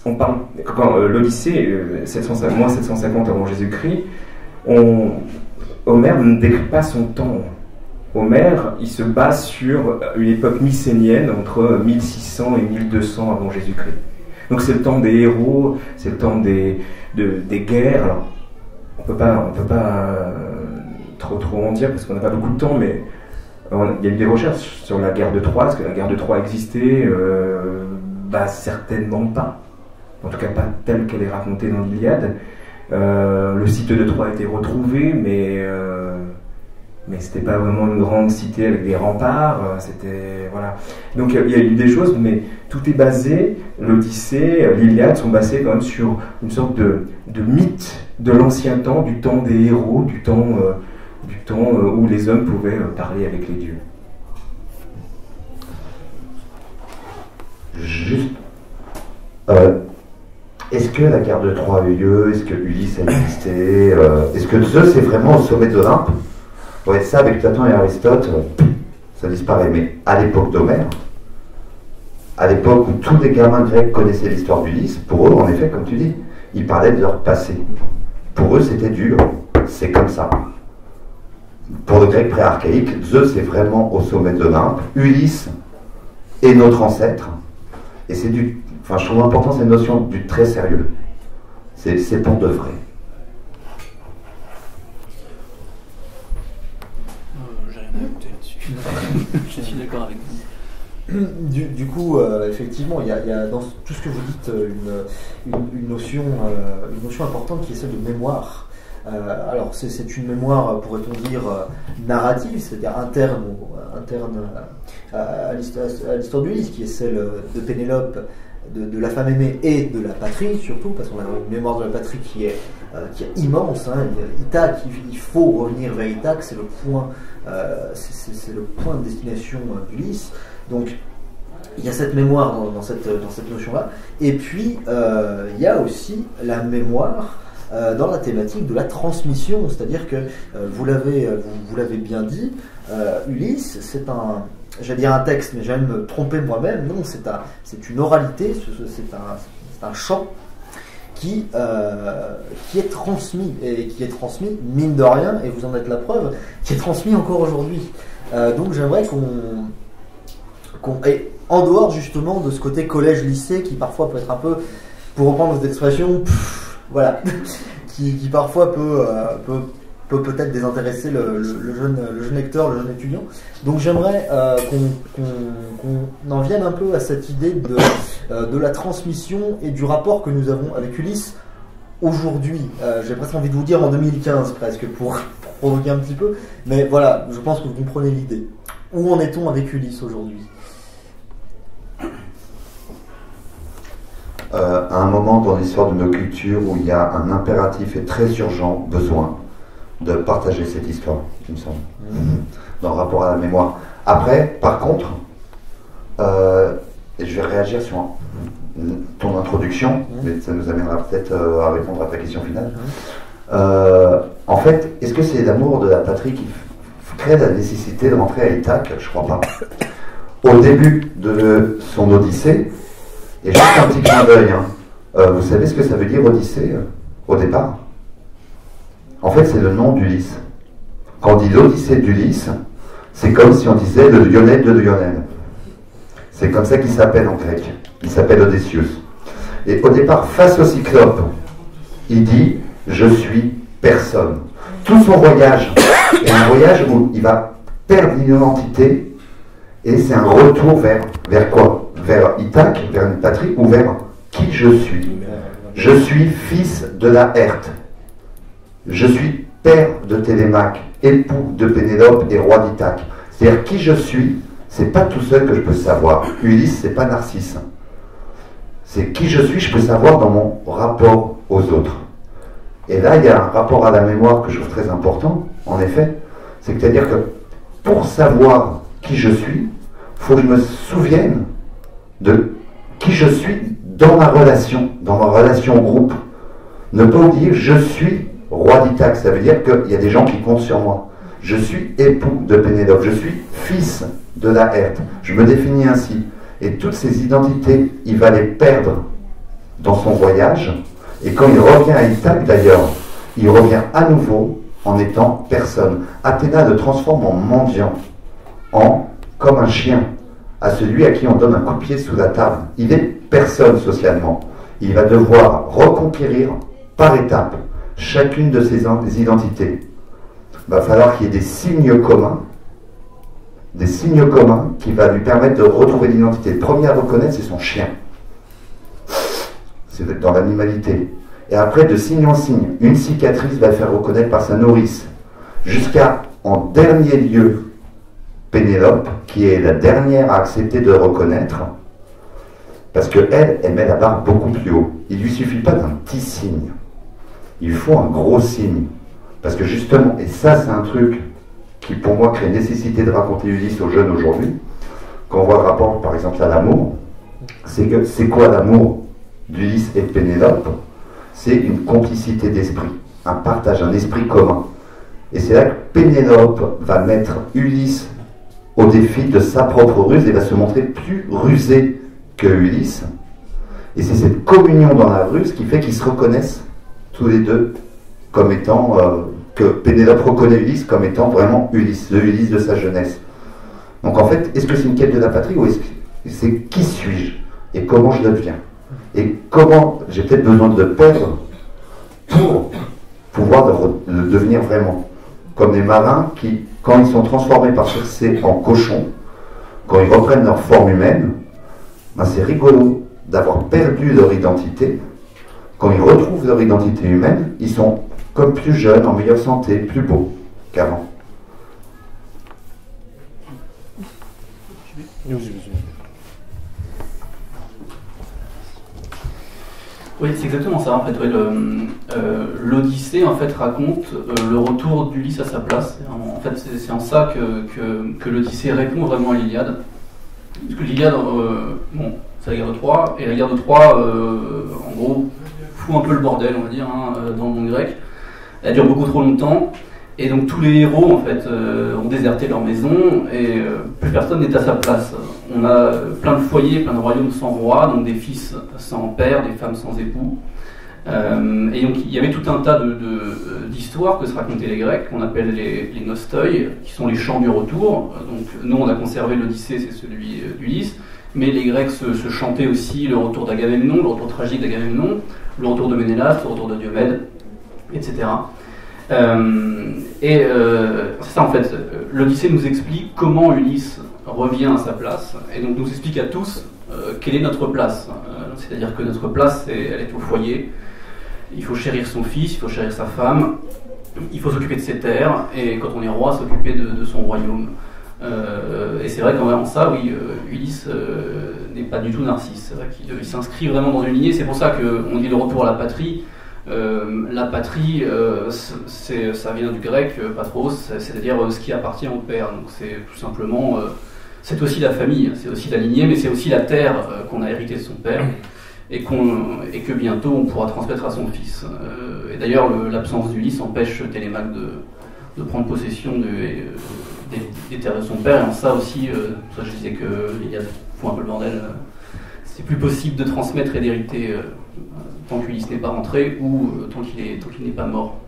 l'Odyssée, moins 750 avant Jésus-Christ, Homère ne décrit pas son temps. Homère, il se base sur une époque mycénienne entre 1600 et 1200 avant Jésus-Christ. Donc c'est le temps des héros, c'est le temps des guerres. Alors, on peut pas trop en dire parce qu'on n'a pas beaucoup de temps, mais il y a eu des recherches sur la guerre de Troie. Est-ce que la guerre de Troie existait? Certainement pas. En tout cas, pas telle qu'elle est racontée dans l'Iliade. Le site de Troie a été retrouvé, mais c'était pas vraiment une grande cité avec des remparts. Voilà. Donc il y a eu des choses, mais tout est basé. L'Odyssée, l'Iliade sont basés quand même sur une sorte de mythe de l'ancien temps, du temps des héros, du temps où les hommes pouvaient parler avec les dieux. Juste. Est-ce que la guerre de Troie a eu lieu? Est-ce que Ulysse a existé? Est-ce que Zeus est vraiment au sommet de l'Olympe? Ouais, ça avec Platon et Aristote, ça disparaît. Mais à l'époque d'Homère, à l'époque où tous les gamins grecs connaissaient l'histoire d'Ulysse, pour eux, en effet, comme tu dis, ils parlaient de leur passé. Pour eux, c'était dur. C'est comme ça. Pour le grec pré-archaïque, Zeus est vraiment au sommet de l'Olympe. Ulysse est notre ancêtre. Et c'est je trouve important cette notion du très sérieux. C'est pour de vrai. J'ai rien à ajouter là-dessus. Je suis d'accord avec vous. Du coup, effectivement, il y a dans tout ce que vous dites une notion importante qui est celle de mémoire. Alors, c'est une mémoire, pourrait-on dire, narrative, c'est-à-dire interne à l'histoire d'Ulysse, qui est celle de Pénélope, de la femme aimée et de la patrie, surtout, parce qu'on a une mémoire de la patrie qui est immense. Ithaque, il faut revenir vers Ithaque, c'est le point de destination d'Ulysse. Donc, il y a cette mémoire dans cette notion-là. Et puis, il y a aussi la mémoire dans la thématique de la transmission. C'est-à-dire que, vous l'avez bien dit, Ulysse, c'est j'allais dire un texte, mais j'allais me tromper moi-même. Non, c'est une oralité, c'est un chant qui est transmis, et qui est transmis, mine de rien, et vous en êtes la preuve, qui est transmis encore aujourd'hui. Donc j'aimerais et en dehors justement de ce côté collège-lycée qui parfois peut être un peu, pour reprendre votre expression, voilà, qui parfois peut peut-être désintéresser le jeune lecteur, le jeune étudiant. Donc j'aimerais qu'on en vienne un peu à cette idée de la transmission et du rapport que nous avons avec Ulysse aujourd'hui. J'ai presque envie de vous dire en 2015 presque pour provoquer un petit peu, mais voilà, je pense que vous comprenez l'idée. Où en est-on avec Ulysse aujourd'hui ? À un moment dans l'histoire de nos cultures où il y a un impératif et très urgent besoin de partager cette histoire, il me semble, dans le rapport à la mémoire. Après, par contre, et je vais réagir sur ton introduction, mais ça nous amènera peut-être à répondre à ta question finale. En fait, est-ce que c'est l'amour de la patrie qui crée la nécessité de rentrer à Ithaque ? Je crois pas. Au début de son Odyssée, et juste un petit clin d'œil, vous savez ce que ça veut dire Odyssée au départ ? En fait, c'est le nom d'Ulysse. Quand on dit l'Odyssée d'Ulysse, c'est comme si on disait le Lionel de Lionel. C'est comme ça qu'il s'appelle en grec. Il s'appelle Odysseus. Et au départ, face au Cyclope, il dit « Je suis personne ». Tout son voyage est un voyage où il va perdre l'identité et c'est un retour vers quoi ? Vers Ithaque, vers une patrie ou vers qui je suis. Je suis fils de Laërte. Je suis père de Télémaque, époux de Pénélope et roi d'Ithaque. C'est-à-dire qui je suis, c'est pas tout seul que je peux savoir. Ulysse, c'est pas Narcisse. C'est qui je suis, je peux savoir dans mon rapport aux autres. Et là, il y a un rapport à la mémoire que je trouve très important, en effet. C'est-à-dire que pour savoir qui je suis, il faut que je me souvienne de qui je suis dans ma relation au groupe. Ne pas oublier que je suis roi d'Ithaque, ça veut dire qu'il y a des gens qui comptent sur moi. Je suis époux de Pénélope, je suis fils de Laërte, je me définis ainsi. Et toutes ces identités, il va les perdre dans son voyage. Et quand il revient à Ithaque d'ailleurs, il revient à nouveau en étant personne. Athéna le transforme en mendiant, comme un chien, à celui à qui on donne un coup de pied sous la table. Il est personne socialement. Il va devoir reconquérir par étapes chacune de ses identités. Il va falloir qu'il y ait des signes communs qui vont lui permettre de retrouver l'identité. Le premier à reconnaître, c'est son chien. C'est dans l'animalité. Et après, de signe en signe, une cicatrice va le faire reconnaître par sa nourrice. Jusqu'à, en dernier lieu, Pénélope, qui est la dernière à accepter de reconnaître, parce qu'elle met la barre beaucoup plus haut. Il ne lui suffit pas d'un petit signe. Il faut un gros signe. Parce que justement, et ça c'est un truc qui pour moi crée nécessité de raconter Ulysse aux jeunes aujourd'hui, quand on voit le rapport par exemple à l'amour, c'est que c'est quoi l'amour d'Ulysse et de Pénélope? C'est une complicité d'esprit, un partage, un esprit commun. Et c'est là que Pénélope va mettre Ulysse au défi de sa propre ruse et va se montrer plus rusé que Ulysse. Et c'est cette communion dans la ruse qui fait qu'ils se reconnaissent tous les deux comme étant, que Pénélope reconnaît Ulysse comme étant vraiment Ulysse, le Ulysse de sa jeunesse. Donc en fait, est-ce que c'est une quête de la patrie ou est-ce que c'est qui suis-je et comment je le deviens? Et comment j'ai peut-être besoin de le perdre pour pouvoir le devenir vraiment. Comme les marins qui, quand ils sont transformés par Circé en cochons, quand ils reprennent leur forme humaine, ben c'est rigolo d'avoir perdu leur identité. Quand ils retrouvent leur identité humaine, ils sont comme plus jeunes, en meilleure santé, plus beaux qu'avant. Oui, c'est exactement ça en fait. Ouais, l'Odyssée en fait raconte le retour d'Ulysse à sa place. En fait, c'est en ça que l'Odyssée répond vraiment à l'Iliade. Parce que l'Iliade, bon, c'est la guerre de Troie, et la guerre de Troie, en gros, fout un peu le bordel, on va dire, hein, dans le monde grec. Elle dure beaucoup trop longtemps, et donc tous les héros, en fait, ont déserté leur maison, et plus personne n'est à sa place. On a plein de foyers, plein de royaumes sans roi, donc des fils sans père, des femmes sans époux. Et donc il y avait tout un tas d'histoires que se racontaient les Grecs, qu'on appelle les nostoi, qui sont les chants du retour. Donc nous on a conservé l'Odyssée, c'est celui d'Ulysse, mais les Grecs se chantaient aussi le retour d'Agamemnon, le retour tragique d'Agamemnon, le retour de Ménélas, le retour de Diomède, etc. C'est ça en fait, l'Odyssée nous explique comment Ulysse revient à sa place, et donc nous explique à tous quelle est notre place. C'est-à-dire que notre place, elle est au foyer. Il faut chérir son fils, il faut chérir sa femme, il faut s'occuper de ses terres, et quand on est roi, s'occuper de son royaume. Et c'est vrai qu'en vraiment ça, oui, Ulysse n'est pas du tout narcisse. C'est vrai qu'il s'inscrit vraiment dans une lignée. C'est pour ça qu'on dit le retour à la patrie. La patrie, ça vient du grec patros, c'est-à-dire ce qui appartient au père. Donc c'est tout simplement, c'est aussi la famille, c'est aussi la lignée, mais c'est aussi la terre qu'on a héritée de son père et que bientôt on pourra transmettre à son fils. Et d'ailleurs, l'absence d'Ulysse empêche Télémaque de prendre possession des terres de son père, et en ça aussi, ça je disais que l'Iliade fout un peu le bordel. C'est plus possible de transmettre et d'hériter tant qu'Ulysse n'est pas rentré ou tant qu'il n'est pas mort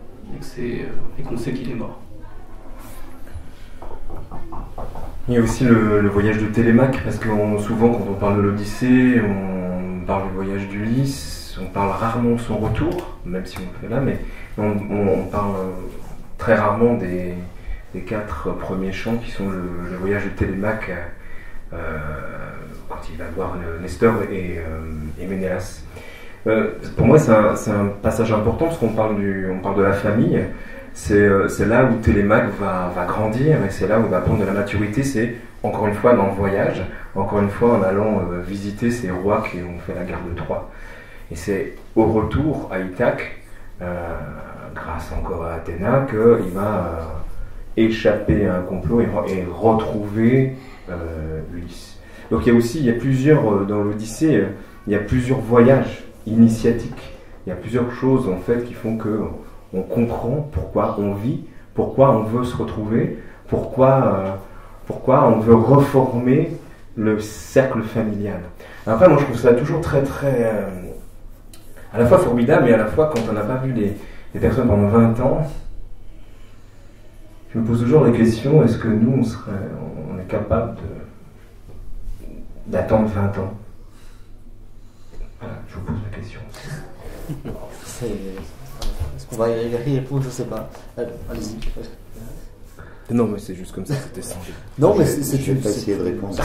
et qu'on sait qu'il est mort. Il y a aussi le voyage de Télémaque, parce que souvent quand on parle de l'Odyssée, on parle du voyage d'Ulysse, on parle rarement de son retour, même si on le fait là, mais on parle très rarement des 4 premiers chants qui sont le voyage de Télémaque quand il va voir Nestor et Ménélas. Pour moi, c'est un passage important parce qu'on parle de la famille. C'est là où Télémaque va grandir, et c'est là où il va prendre de la maturité. C'est encore une fois dans le voyage, encore une fois en allant visiter ces rois qui ont fait la guerre de Troie. Et c'est au retour à Ithaque, grâce encore à Athéna, qu'il va échapper à un complot et retrouver Ulysse. Donc il y a plusieurs, dans l'Odyssée, il y a plusieurs voyages initiatiques. Il y a plusieurs choses en fait qui font que on comprend pourquoi on vit, pourquoi on veut se retrouver, pourquoi on veut reformer le cercle familial. Après, moi je trouve ça toujours très très à la fois formidable, mais à la fois quand on n'a pas vu les personnes pendant 20 ans, je me pose toujours la question, est-ce que nous on est capable d'attendre 20 ans? Voilà, je vous pose la question. Est-ce qu'on va y répondre? Je sais pas. Allez-y. Non, mais c'est juste comme ça, c'était sans. Non, mais je vais pas essayer de répondre.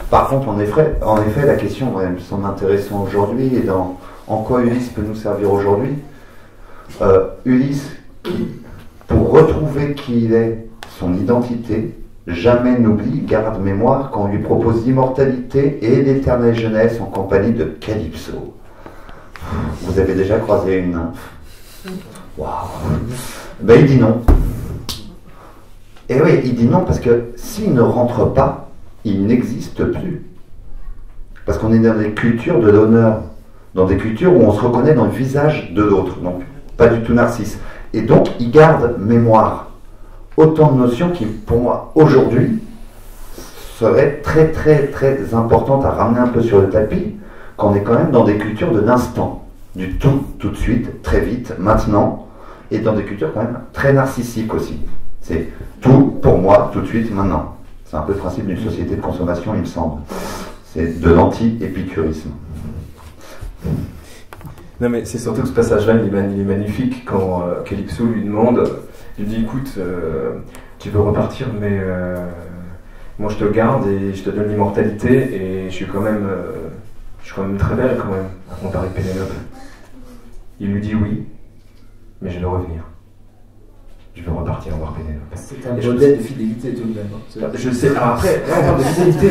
Par contre, en effet, la question me semble intéressante aujourd'hui, et en quoi Ulysse peut nous servir aujourd'hui. Ulysse, pour retrouver qui il est, son identité, jamais n'oublie, garde mémoire qu'on lui propose l'immortalité et l'éternelle jeunesse en compagnie de Calypso. Vous avez déjà croisé une nymphe? Waouh! Ben il dit non. Et oui, il dit non parce que s'il ne rentre pas, il n'existe plus. Parce qu'on est dans des cultures de l'honneur, dans des cultures où on se reconnaît dans le visage de l'autre, donc pas du tout narcisse. Et donc il garde mémoire. Autant de notions qui, pour moi, aujourd'hui, seraient très très très importantes à ramener un peu sur le tapis, quand on est quand même dans des cultures de l'instant, du tout de suite, très vite, maintenant, et dans des cultures quand même très narcissiques aussi. C'est tout pour moi, tout de suite, maintenant. C'est un peu le principe d'une société de consommation, il me semble. C'est de l'anti-épicurisme. Non, mais c'est surtout que ce passage-là, il est magnifique quand Calypso lui demande, il lui dit, écoute, tu veux repartir, mais moi je te garde et je te donne l'immortalité, et je suis quand même très belle quand même, à comparer Pénélope. Il lui dit oui, mais je vais revenir. Je vais repartir voir Pénélope. C'est un modèle de fidélité tout de même. Je sais, alors après, là on parle de fidélité.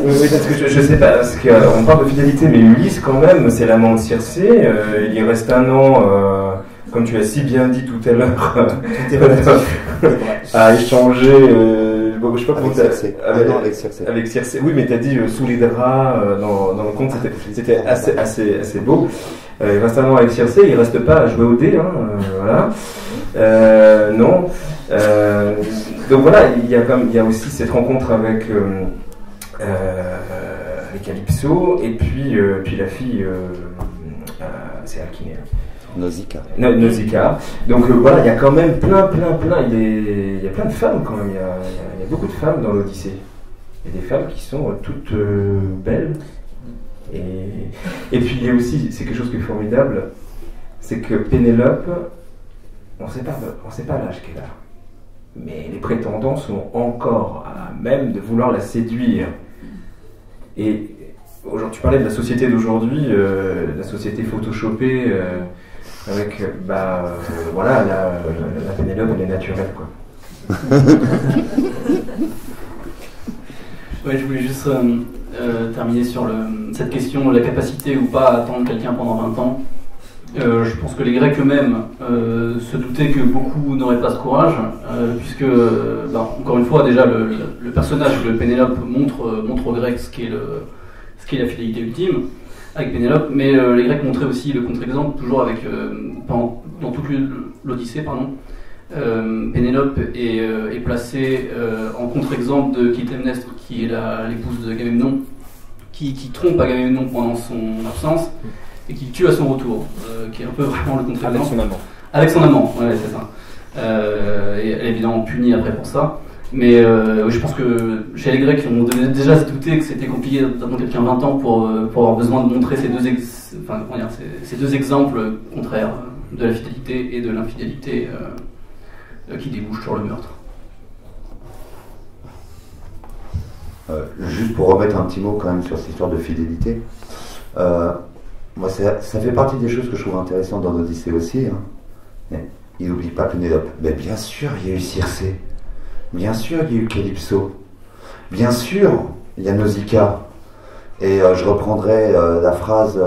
Oui, parce que je sais pas, parce qu'on parle de fidélité, mais Ulysse quand même, c'est l'amant de Circé, il y reste un an, comme tu as si bien dit tout à l'heure, à échanger je sais pas Avec comment Circé. Avec Circé. Avec Circé. Oui, mais t'as dit sous les draps dans le conte, c'était assez beau. Il reste un an avec Circé, il reste pas à jouer au dé, hein, voilà. Non. Donc voilà, il y a aussi cette rencontre avec Calypso, et puis la fille, c'est Alchimée. Nausicaa. Nausicaa. Donc voilà, il y a quand même plein, il y a plein de femmes quand même, il y a beaucoup de femmes dans l'Odyssée. Il y a des femmes qui sont toutes belles. Et puis il y a aussi, c'est quelque chose qui est formidable, c'est que Pénélope, on ne sait pas l'âge qu'elle a, mais les prétendants sont encore à même de vouloir la séduire. Et aujourd'hui, tu parlais de la société d'aujourd'hui, la société photoshopée, avec, voilà, la Pénélope, elle est naturelle, quoi. Ouais, je voulais juste terminer sur cette question de la capacité ou pas à attendre quelqu'un pendant 20 ans. Je pense que les Grecs eux-mêmes se doutaient que beaucoup n'auraient pas ce courage, puisque, encore une fois, déjà, le personnage de Pénélope montre aux Grecs ce qu'est la fidélité ultime avec Pénélope, mais les Grecs montraient aussi le contre-exemple, toujours avec, dans toute l'Odyssée, Pénélope est placée en contre-exemple de Clytemnestre, qui est l'épouse d'Agamemnon, qui trompe Agamemnon pendant son absence et qui le tue à son retour, qui est un peu vraiment le contre-exemple. Avec son amant. Avec son amant, ouais, c'est ça. Et elle est évidemment punie après pour ça. Mais je pense que chez les Grecs, on devait déjà se douter que c'était compliqué d'attendre quelqu'un 20 ans pour avoir besoin de montrer ces deux exemples contraires de la fidélité et de l'infidélité qui débouchent sur le meurtre. Juste pour remettre un petit mot quand même sur cette histoire de fidélité, moi ça fait partie des choses que je trouve intéressantes dans l'Odyssée aussi. Hein. Il n'oublie pas Pénélope. Mais bien sûr, il y a eu Circé. Bien sûr, il y a eu Calypso. Bien sûr, il y a Nausicaa. Et je reprendrai la phrase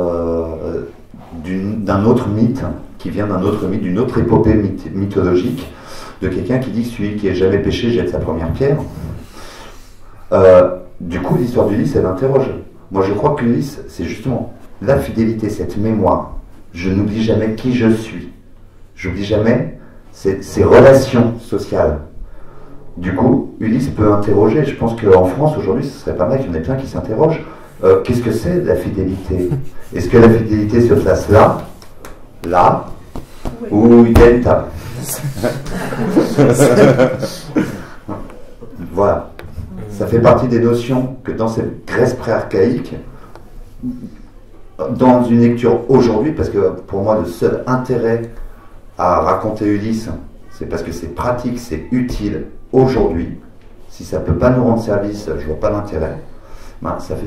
d'un autre mythe, qui vient d'un autre mythe, d'une autre épopée mythologique, de quelqu'un qui dit que celui qui n'a jamais péché jette sa première pierre. Du coup, l'histoire d'Ulysse, elle interroge. Moi, je crois qu'Ulysse, c'est justement la fidélité, cette mémoire. Je n'oublie jamais qui je suis. J'oublie jamais ces relations sociales. Du coup, Ulysse peut interroger. Je pense qu'en France, aujourd'hui, ce serait pas mal qu'il y en ait plein qui s'interrogent. Qu'est-ce que c'est la fidélité? Est-ce que la fidélité se place là, ou il y a une table? Voilà. Ça fait partie des notions que dans cette Grèce pré-archaïque, dans une lecture aujourd'hui, parce que pour moi, le seul intérêt à raconter Ulysse, c'est parce que c'est pratique, c'est utile aujourd'hui. Si ça ne peut pas nous rendre service, je ne vois pas l'intérêt.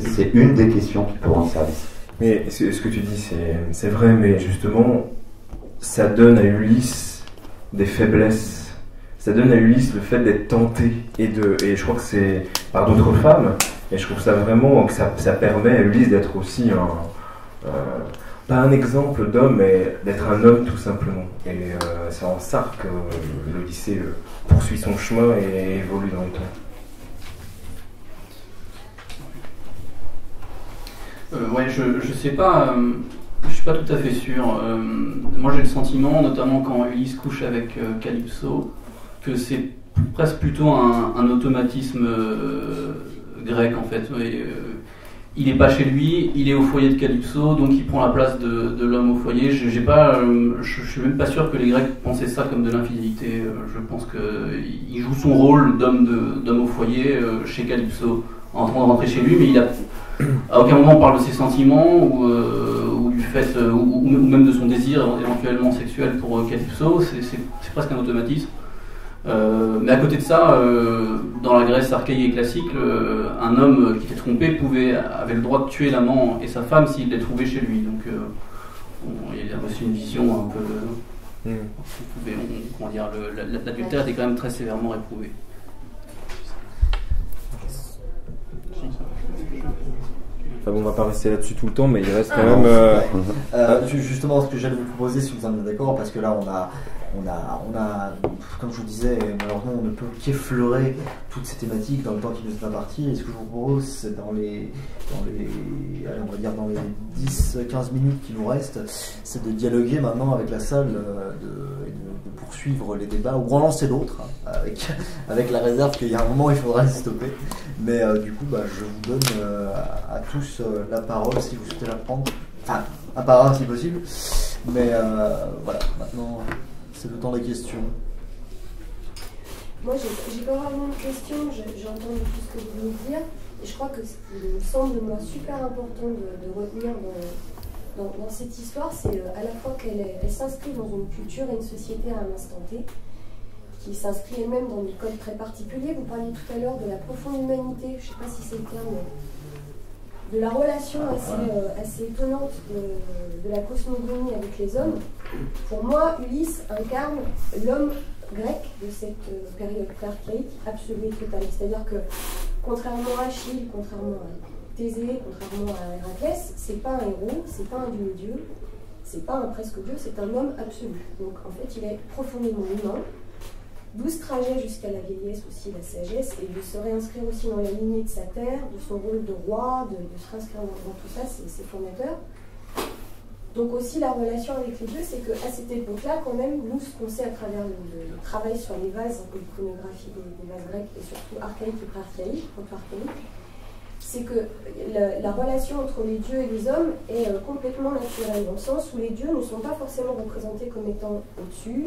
C'est une des questions qui peut rendre service. Mais ce que tu dis, c'est vrai, mais justement, ça donne à Ulysse des faiblesses. Ça donne à Ulysse le fait d'être tenté, et je crois que c'est par d'autres femmes, et je trouve ça vraiment que ça permet à Ulysse d'être aussi pas un exemple d'homme, mais d'être un homme tout simplement. Et c'est en ça que l'Odyssée poursuit son chemin et évolue dans le temps. Ouais, je sais pas, je suis pas tout à fait sûr. Moi j'ai le sentiment, notamment quand Ulysse couche avec Calypso, que c'est presque plutôt un automatisme grec en fait. Il n'est pas chez lui, il est au foyer de Calypso, donc il prend la place de l'homme au foyer. Je suis même pas sûr que les Grecs pensaient ça comme de l'infidélité. Je pense qu'il joue son rôle d'homme au foyer chez Calypso, en train de rentrer chez lui, mais à aucun moment on parle de ses sentiments ou du fait, ou même de son désir éventuellement sexuel pour Calypso. C'est presque un automatisme. Mais à côté de ça, dans la Grèce archaïque et classique, un homme qui était trompé avait le droit de tuer l'amant et sa femme s'il les trouvait chez lui. Donc il a reçu une vision un peu... l'adultère était quand même très sévèrement réprouvé. Enfin bon, on va pas rester là-dessus tout le temps, mais il reste quand même... Justement, ce que j'allais vous proposer, si vous en êtes d'accord, parce que là on a comme je vous disais, malheureusement, on ne peut qu'effleurer toutes ces thématiques dans le temps qui nous est imparti. Et ce que je vous propose, c'est dans les 10-15 minutes qui nous restent, c'est de dialoguer maintenant avec la salle, de poursuivre les débats, ou en lancer d'autres, hein, avec la réserve qu'il y a un moment où il faudra les stopper. Mais du coup, je vous donne à tous la parole si vous souhaitez la prendre. Enfin, un par un si possible. Mais voilà, maintenant, c'est le temps des questions. Moi, j'ai pas vraiment de questions, j'ai entendu tout ce que vous venez de dire. Et je crois que ce qui me semble moi super important de retenir dans cette histoire, c'est à la fois qu'elle s'inscrit dans une culture et une société à un instant T, qui s'inscrit elle-même dans des codes très particuliers. Vous parliez tout à l'heure de la profonde humanité, je ne sais pas si c'est le terme, de la relation assez étonnante de la cosmogonie avec les hommes. Pour moi, Ulysse incarne l'homme grec de cette période archaïque absolue et totale. C'est-à-dire que, contrairement à Achille, contrairement à Thésée, contrairement à Héraclès, c'est pas un héros, c'est pas un demi-dieu, c'est pas un presque-dieu, c'est un homme absolu. Donc en fait, il est profondément humain. 12 trajets jusqu'à la vieillesse aussi, la sagesse, et de se réinscrire aussi dans la lignée de sa terre, de son rôle de roi, de se réinscrire dans tout ça, c'est formateur. Donc aussi la relation avec les dieux, c'est qu'à cette époque-là, quand même, nous, ce qu'on sait à travers le travail sur les vases, un peu l'iconographie des vases grecs, et surtout archaïques et pré-archaïques, proto-archaïques, c'est que la relation entre les dieux et les hommes est complètement naturelle, dans le sens où les dieux ne sont pas forcément représentés comme étant au-dessus.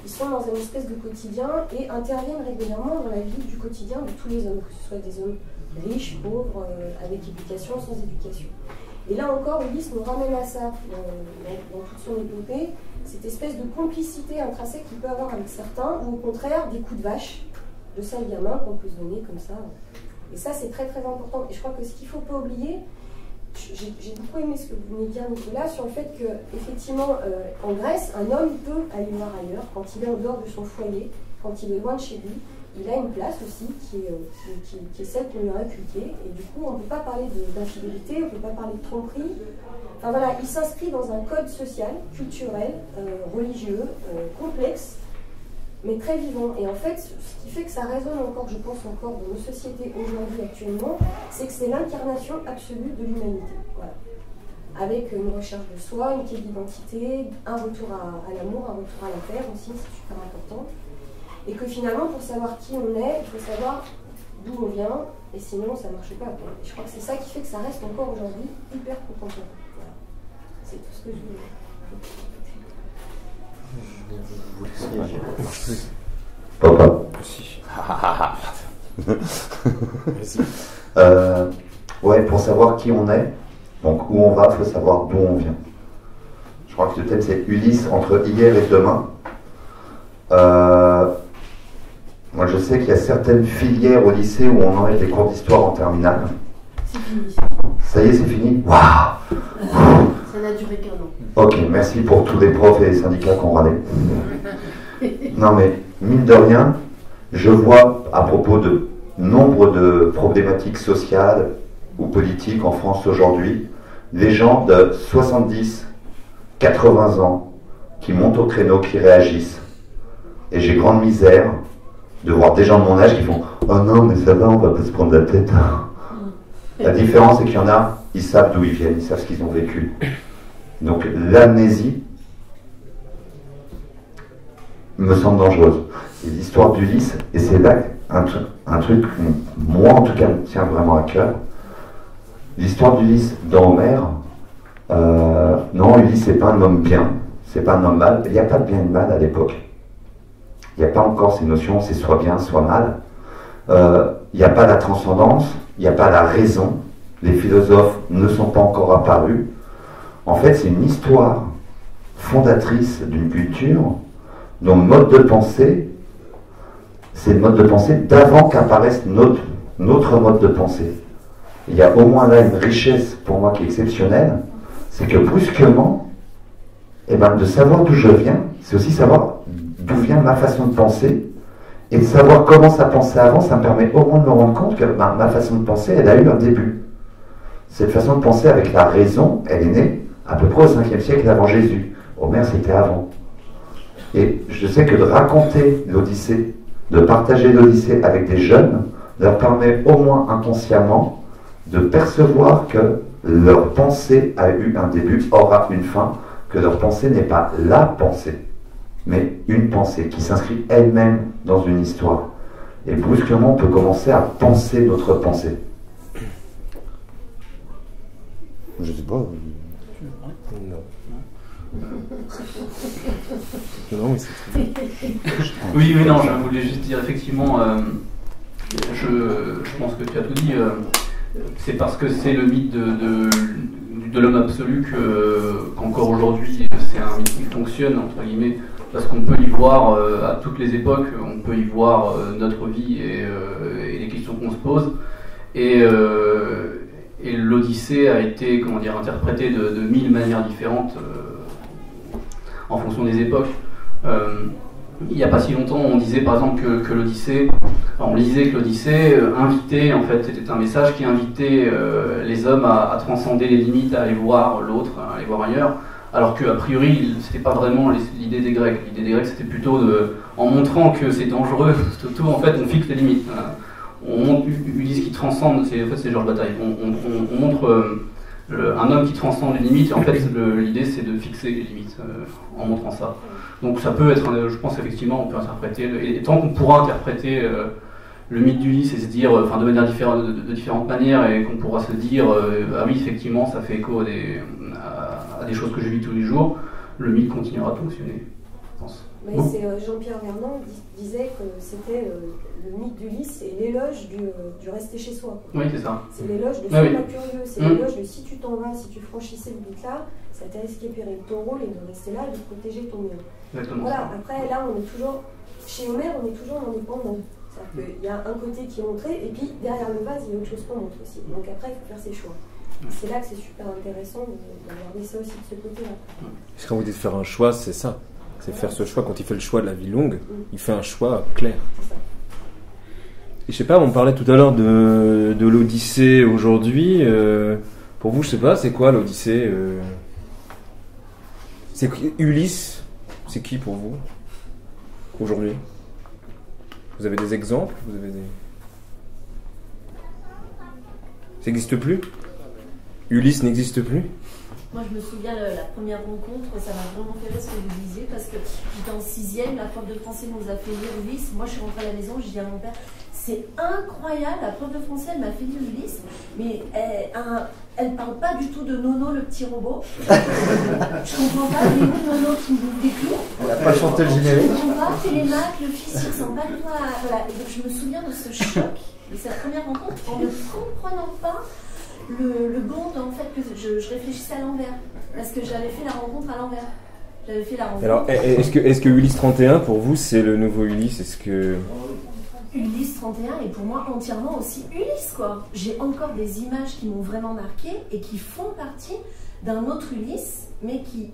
Ils sont dans une espèce de quotidien et interviennent régulièrement dans la vie du quotidien de tous les hommes, que ce soit des hommes riches, pauvres, avec éducation, sans éducation. Et là encore, Ulysse nous ramène à ça dans toute son épopée, cette espèce de complicité intrinsèque qu'il peut avoir avec certains, ou au contraire des coups de vache, de sale gamin qu'on peut se donner comme ça. Et ça, c'est très très important. Et je crois que ce qu'il ne faut pas oublier, j'ai beaucoup aimé ce que vous venez de dire, Nicolas, sur le fait qu'effectivement, en Grèce, un homme peut aller voir ailleurs quand il est en dehors de son foyer, quand il est loin de chez lui. Il a une place aussi qui est celle qu'on lui a inculquée. Et du coup, on ne peut pas parler d'infidélité, on ne peut pas parler de tromperie. Enfin voilà, il s'inscrit dans un code social, culturel, religieux, complexe, mais très vivant. Et en fait, ce qui fait que ça résonne encore, je pense encore, dans nos sociétés aujourd'hui actuellement, c'est que c'est l'incarnation absolue de l'humanité. Voilà. Avec une recherche de soi, une quête d'identité, un retour à l'amour, un retour à la terre aussi, c'est super important. Et que finalement, pour savoir qui on est, il faut savoir d'où on vient, et sinon ça ne marche pas. Et je crois que c'est ça qui fait que ça reste encore aujourd'hui hyper contemporain. Voilà. C'est tout ce que je voulais dire. Papa. Ouais, pour savoir qui on est, donc où on va, il faut savoir d'où on vient. Je crois que le thème c'est Ulysse entre hier et demain. Moi je sais qu'il y a certaines filières au lycée où on enlève des cours d'histoire en terminale. C'est fini. Ça y est, c'est fini. Waouh. Ça n'a duré qu'un an. Ok, merci pour tous les profs et les syndicats qui ont râlé. Non mais, mine de rien, je vois à propos de nombre de problématiques sociales ou politiques en France aujourd'hui, des gens de 70, 80 ans qui montent au créneau, qui réagissent. Et j'ai grande misère de voir des gens de mon âge qui font « Oh non, mais ça va, on va pas se prendre la tête. » La différence, c'est qu'il y en a, ils savent d'où ils viennent, ils savent ce qu'ils ont vécu. Donc l'amnésie me semble dangereuse. Et l'histoire d'Ulysse, et c'est là un truc, moi en tout cas, me tient vraiment à cœur. L'histoire d'Ulysse dans Homère, non, Ulysse, c'est pas un homme bien, c'est pas un homme mal. Il n'y a pas de bien et de mal à l'époque. Il n'y a pas encore ces notions, c'est soit bien, soit mal. Il n'y a pas la transcendance, il n'y a pas la raison. Les philosophes ne sont pas encore apparus. En fait, c'est une histoire fondatrice d'une culture dont le mode de pensée, c'est le mode de pensée d'avant qu'apparaisse notre mode de pensée. Il y a au moins là une richesse pour moi qui est exceptionnelle, c'est que brusquement, de savoir d'où je viens, c'est aussi savoir d'où vient ma façon de penser, et de savoir comment ça pensait avant, ça me permet au moins de me rendre compte que ma façon de penser, elle a eu un début. Cette façon de penser avec la raison, elle est née à peu près au 5e siècle avant Jésus. Homère, c'était avant. Et je sais que de raconter l'Odyssée, de partager l'Odyssée avec des jeunes, leur permet au moins inconsciemment de percevoir que leur pensée a eu un début, aura une fin, que leur pensée n'est pas la pensée, mais une pensée qui s'inscrit elle-même dans une histoire. Et brusquement, on peut commencer à penser notre pensée. Je sais pas. Non. Non, mais c'est très... Oui, mais non, je voulais juste dire effectivement, je pense que tu as tout dit, c'est parce que c'est le mythe de l'homme absolu qu'encore aujourd'hui c'est un mythe qui fonctionne, entre guillemets, parce qu'on peut y voir à toutes les époques, on peut y voir notre vie et les questions qu'on se pose. Et l'Odyssée a été, comment dire, interprétée de 1000 manières différentes en fonction des époques. Il n'y a pas si longtemps, on disait par exemple que l'Odyssée, on lisait que l'Odyssée invitait, en fait, c'était un message qui invitait les hommes à transcender les limites, à aller voir l'autre, à aller voir ailleurs, alors qu'a priori, c'était pas vraiment l'idée des Grecs. L'idée des Grecs, c'était plutôt en montrant que c'est dangereux, surtout en fait, on fixe les limites. On montre Ulysse qui transcende, en fait c'est Georges Bataille, on montre un homme qui transcende les limites, et en fait l'idée c'est de fixer les limites en montrant ça. Donc ça peut être, je pense effectivement on peut interpréter, et tant qu'on pourra interpréter le mythe d'Ulysse et se dire, enfin de manière différente, de différentes manières, et qu'on pourra se dire, ah oui effectivement ça fait écho à des choses que je vis tous les jours, le mythe continuera de fonctionner, je pense. Mais c'est Jean-Pierre Vernant disait que c'était le mythe d'Ulysse et l'éloge du rester chez soi. Oui, c'est ça. C'est l'éloge de sois pas curieux, c'est l'éloge de si tu t'en vas, si tu franchissais le but là, ça t'a risqué péril. Ton rôle est de rester là et de protéger ton mur. Exactement. Voilà, après là on est toujours, chez Homère on est toujours indépendant. C'est-à-dire qu'il y a un côté qui est montré et puis derrière le vase il y a autre chose qu'on montre aussi. Donc après il faut faire ses choix. C'est là que c'est super intéressant d'avoir ça aussi de ce côté-là. Parce qu'on vous dit de faire un choix, c'est ça. C'est faire ce choix. Quand il fait le choix de la vie longue, il fait un choix clair. Et je sais pas, on parlait tout à l'heure de l'Odyssée aujourd'hui. Pour vous, je sais pas, c'est quoi l'Odyssée c'est Ulysse, c'est qui pour vous aujourd'hui? Vous avez des exemples? Ça n'existe plus? Ulysse n'existe plus? Moi, je me souviens, la première rencontre, ça m'a vraiment fait rire ce que vous disiez, parce que j'étais en 6e, la prof de français nous a fait lire Ulysse. Moi, je suis rentrée à la maison, je dis à mon père, c'est incroyable, la prof de français, elle m'a fait lire Ulysse, mais elle parle pas du tout de Nono, le petit robot. Je comprends pas, mais Nono qui me bouffe des clous. Elle n'a pas chanté le générique. Je comprends pas, Télémaque, le fils, il ressemble pas du tout à... Voilà, et donc je me souviens de ce choc, de cette première rencontre, en ne comprenant pas le bond, en fait, que je réfléchissais à l'envers, parce que j'avais fait la rencontre à l'envers. J'avais fait la rencontre. Alors, est-ce que Ulysse 31, pour vous, c'est le nouveau Ulysse? Est-ce que... Ulysse 31 est pour moi entièrement aussi Ulysse, quoi. J'ai encore des images qui m'ont vraiment marqué et qui font partie d'un autre Ulysse, mais qui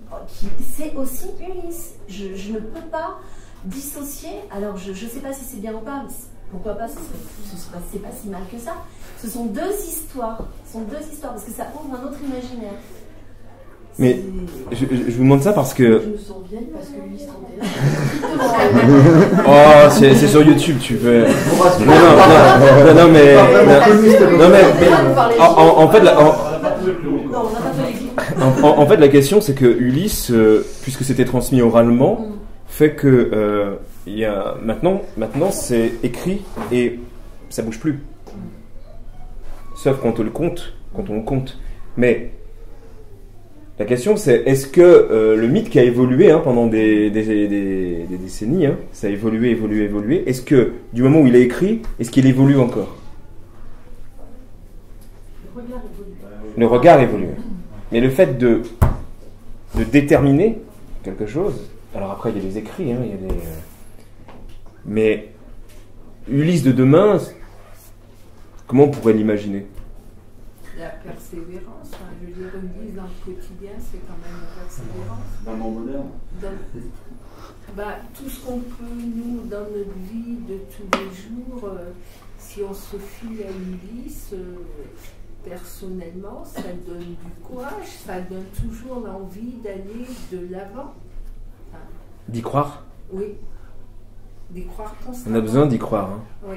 c'est aussi Ulysse. Je ne peux pas dissocier. Alors, je ne sais pas si c'est bien ou pas, mais pourquoi pas, c'est pas si mal que ça. Ce sont deux histoires. Parce que ça ouvre un autre imaginaire. Mais je vous demande ça parce que... Je me sens vieille parce que Ulysse 31... Oh, c'est sur YouTube, tu peux... Non, mais... En fait, la question, c'est que Ulysse, puisque c'était transmis oralement, fait que maintenant c'est écrit et ça bouge plus. Sauf quand on le compte. Mais la question, c'est est-ce que le mythe qui a évolué pendant des décennies, ça a évolué, est-ce que du moment où il est écrit, est-ce qu'il évolue encore? Le regard évolue. Mais le fait de déterminer quelque chose, alors après il y a des écrits, mais Ulysse de demain, comment on pourrait l'imaginer? La persévérance, je veux dire, Ulysse dans le quotidien, c'est quand même la persévérance. Dans le monde moderne. Tout ce qu'on peut, nous, dans notre vie de tous les jours, si on se fie à Ulysse, personnellement, ça donne du courage, ça donne toujours l'envie d'aller de l'avant. D'y croire? Oui. D'y croire constamment. On a besoin d'y croire, hein, Oui.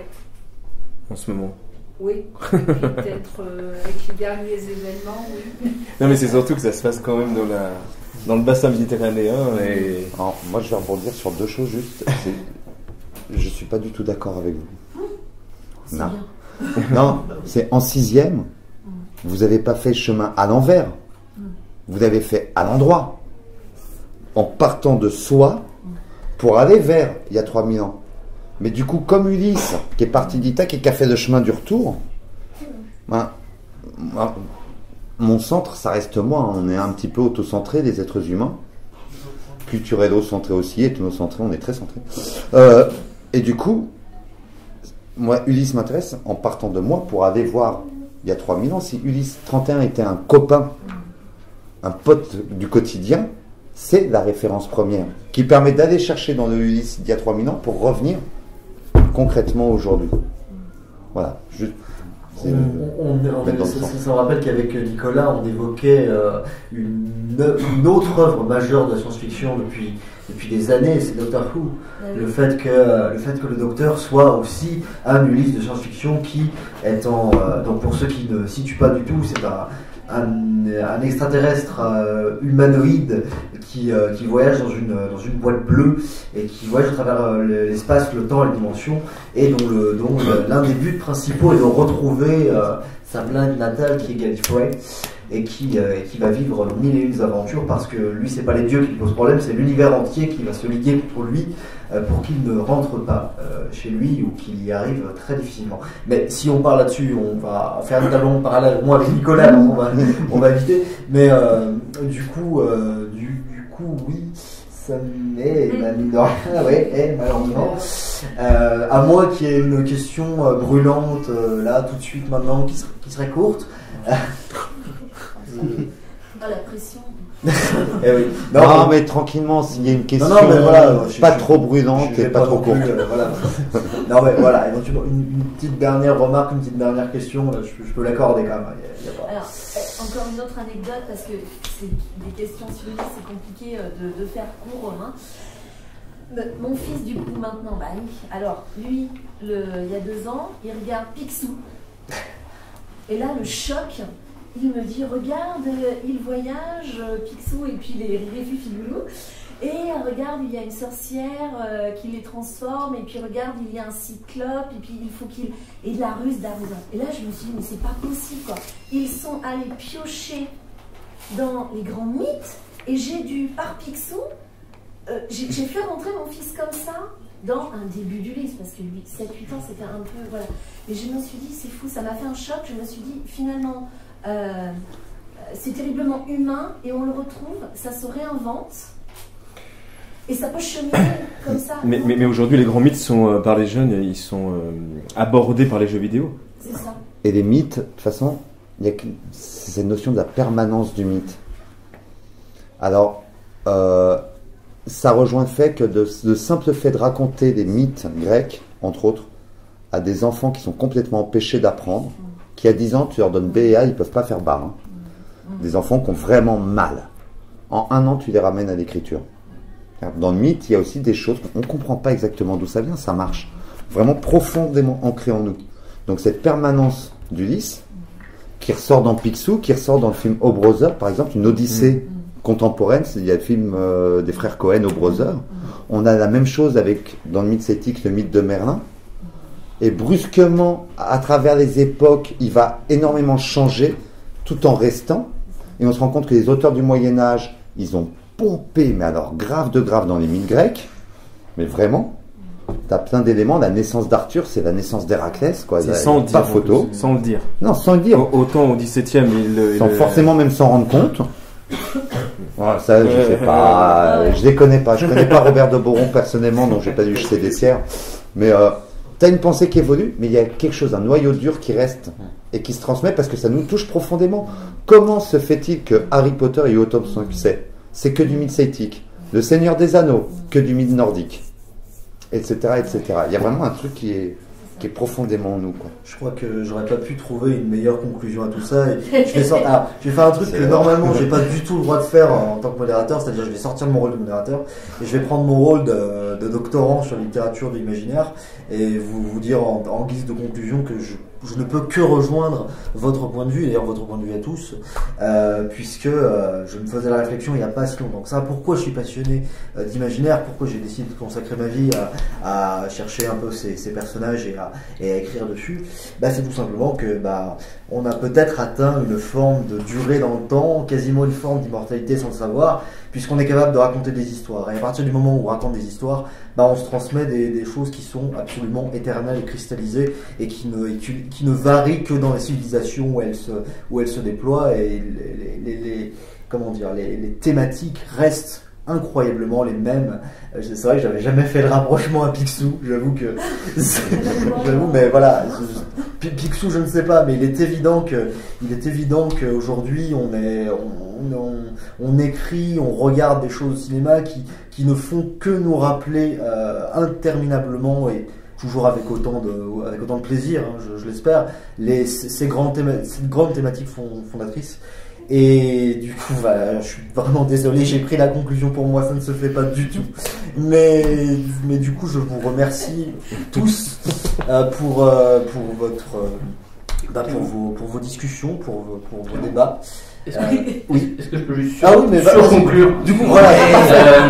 en ce moment. Oui. Et puis peut-être avec les derniers événements, oui. Non, mais c'est surtout que ça se passe quand même dans le bassin méditerranéen. Et... Alors, moi, je vais rebondir sur deux choses juste. Je suis pas du tout d'accord avec vous. C'est Non. bien. Non, c'est en 6e, vous n'avez pas fait le chemin à l'envers. Vous avez fait à l'endroit. En partant de soi pour aller vers il y a 3000 ans. Mais du coup, comme Ulysse, qui est parti d'Ithaque et qui a fait le chemin du retour, mon centre, ça reste moi. On est un petit peu autocentré, les êtres humains. Culturello-centré aussi, ethnocentré, on est très centré. Et du coup, moi, Ulysse m'intéresse en partant de moi pour aller voir, il y a 3000 ans, si Ulysse 31 était un copain, un pote du quotidien, c'est la référence première, qui permet d'aller chercher dans le Ulysse d'il y a 3000 ans pour revenir concrètement aujourd'hui. Voilà. Ça me rappelle qu'avec Nicolas, on évoquait une autre œuvre majeure de la science-fiction depuis des années, c'est Doctor Who. Le fait que le Docteur soit aussi un Ulysse de science-fiction qui est donc pour ceux qui ne situent pas du tout, c'est un extraterrestre humanoïde qui voyage dans une boîte bleue et qui voyage à travers l'espace, le temps et les dimensions, et dont l'un des buts principaux est de retrouver sa planète natale qui est Gallifrey, et qui va vivre 1001 aventures, parce que lui, c'est pas les dieux qui lui posent problème, c'est l'univers entier qui va se liguer pour lui, pour qu'il ne rentre pas chez lui, ou qu'il y arrive très difficilement. Mais si on parle là-dessus, on va faire un tableau parallèle, moi avec Nicolas, donc on va éviter. Mais du coup, oui, ça m'est mine de rien, ouais, malheureusement. À moins qu'il y ait une question brûlante là, tout de suite, maintenant, qui serait courte. La pression. Eh oui. Non, mais tranquillement, s'il y a une question mais voilà, pas trop brûlante et pas trop courte. Voilà. Non, mais voilà, éventuellement, une petite dernière remarque, une petite dernière question, là, je peux l'accorder quand même. Y a pas... Alors, encore une autre anecdote, parce que c'est des questions sur lui, c'est compliqué de faire court. Hein. Mon fils, du coup, maintenant, alors, lui, il y a 2 ans, il regarde Picsou. Et là, le choc, il me dit, regarde, il voyage, Picsou, et puis les Rifu Filoulou. Et regarde, il y a une sorcière qui les transforme, et puis regarde, il y a un cyclope, et puis il faut qu'il... Et de la ruse d'argent. Et là, je me suis dit, mais c'est pas possible, quoi. Ils sont allés piocher dans les grands mythes, et j'ai dû, par Picsou, j'ai fait rentrer mon fils comme ça dans un début d'Ulysse, parce que 7-8 ans, c'était un peu... Voilà. Et je me suis dit, c'est fou, ça m'a fait un choc. Je me suis dit, finalement, c'est terriblement humain, et on le retrouve, ça se réinvente, et ça peut cheminer comme ça. Mais aujourd'hui, les grands mythes sont, par les jeunes, ils sont abordés par les jeux vidéo. C'est ça. Et les mythes, de toute façon, il y a cette notion de la permanence du mythe. Alors, ça rejoint le fait que le simple fait de raconter des mythes grecs, entre autres, à des enfants qui sont complètement empêchés d'apprendre, qui à 10 ans, tu leur donnes B et A, ils ne peuvent pas faire barre. Hein. Des enfants qui ont vraiment mal. En 1 an, tu les ramènes à l'écriture. Dans le mythe, il y a aussi des choses qu'on ne comprend pas exactement d'où ça vient, ça marche. Vraiment profondément ancré en nous. Donc cette permanence d'Ulysse, qui ressort dans Picsou, qui ressort dans le film O Brother, par exemple, une odyssée contemporaine, il y a le film des frères Cohen, O Brother. On a la même chose dans le mythe celtique, le mythe de Merlin. Et brusquement, à travers les époques, il va énormément changer, tout en restant. Et on se rend compte que les auteurs du Moyen-Âge, ils ont pompé, mais alors grave dans les mythes grecs. Mais vraiment, tu as plein d'éléments. La naissance d'Arthur, c'est la naissance d'Héraclès, quoi. C'est sans le dire. Pas photo. Sans le dire. Non, sans le dire. Autant au XVIIe, sans forcément même s'en rendre compte. Voilà, ça, je sais pas. Je les connais pas. Je connais pas Robert de Boron personnellement, donc j'ai pas dû jeter des pierres. Mais tu as une pensée qui évolue, mais il y a quelque chose, un noyau dur qui reste et qui se transmet parce que ça nous touche profondément. Comment se fait-il que Harry Potter ait eu autant de succès? C'est que du mythe celtique. Le Seigneur des Anneaux, que du mythe nordique, etc., etc. Il y a vraiment un truc qui qui est profondément en nous, quoi. Je crois que j'aurais pas pu trouver une meilleure conclusion à tout ça. Et je vais faire un truc que normalement j'ai pas du tout le droit de faire en tant que modérateur, c'est-à-dire je vais sortir de mon rôle de modérateur et je vais prendre mon rôle de doctorant sur la littérature de l'imaginaire et vous dire en guise de conclusion que je ne peux que rejoindre votre point de vue, d'ailleurs votre point de vue à tous, puisque je me faisais la réflexion il n'y a pas si longtemps. Donc ça, pourquoi je suis passionné d'imaginaire, pourquoi j'ai décidé de consacrer ma vie à chercher un peu ces personnages et à écrire dessus, c'est tout simplement que on a peut-être atteint une forme de durée dans le temps, quasiment une forme d'immortalité sans le savoir, puisqu'on est capable de raconter des histoires. Et à partir du moment où on raconte des histoires, on se transmet des choses qui sont absolument éternelles et cristallisées et qui ne varient que dans les civilisations où elles se déploient, et les thématiques restent incroyablement les mêmes. C'est vrai que j'avais jamais fait le rapprochement à Picsou, j'avoue, mais voilà, Picsou je ne sais pas, mais il est évident qu'aujourd'hui on écrit, on regarde des choses au cinéma qui ne font que nous rappeler interminablement et toujours avec autant de plaisir, je l'espère, ces grandes thématiques fondatrices. Et du coup, je suis vraiment désolé, j'ai pris la conclusion pour moi, ça ne se fait pas du tout. Mais du coup, je vous remercie tous pour vos discussions, pour vos débats. Est-ce que je peux juste conclure? Du coup, voilà.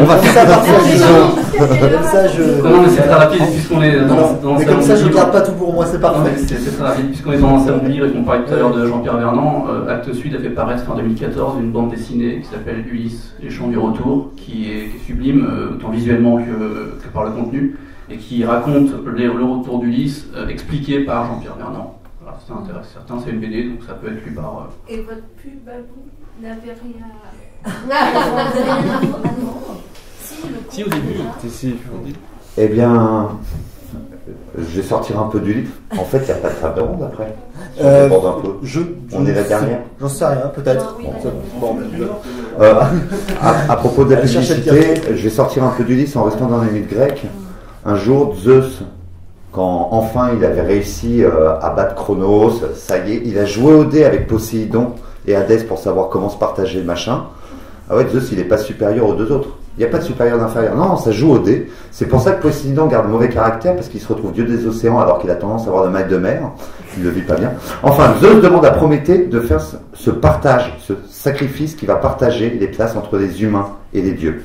On va faire ça par comme ça, non, mais c'est très rapide puisqu'on est dans mais comme ça, je ne garde pas tout pour moi, c'est parfait. C'est très rapide puisqu'on est dans un salon de livre et qu'on parlait tout à l'heure de Jean-Pierre Vernant. Actes Sud a fait paraître en 2014 une bande dessinée qui s'appelle Ulysse, les chants du retour, qui est sublime, autant visuellement que par le contenu, et qui raconte le retour d'Ulysse expliqué par Jean-Pierre Vernant. Voilà, ça intéresse certains, c'est une BD, donc ça peut être lu par... Et votre pub à vous n'avait rien Si, au début. Eh bien, je vais sortir un peu du livre. En fait, il n'y a pas de table ronde après. On déborde un peu. On est la dernière. J'en sais rien, peut-être. À propos de la publicité, je vais sortir un peu du livre en restant dans les mythes grecs. Un jour, Zeus, quand enfin il avait réussi à battre Chronos, ça y est, il a joué au dé avec Poséidon et Hadès pour savoir comment se partager le machin. Ah ouais, Zeus, il n'est pas supérieur aux deux autres. Il n'y a pas de supérieur d'inférieur. Non, ça joue au dé. C'est pour ça que Poséidon garde mauvais caractère, parce qu'il se retrouve dieu des océans alors qu'il a tendance à avoir le mal de mer. Il ne le vit pas bien. Enfin, Zeus demande à Prométhée de faire ce partage, ce sacrifice qui va partager les places entre les humains et les dieux.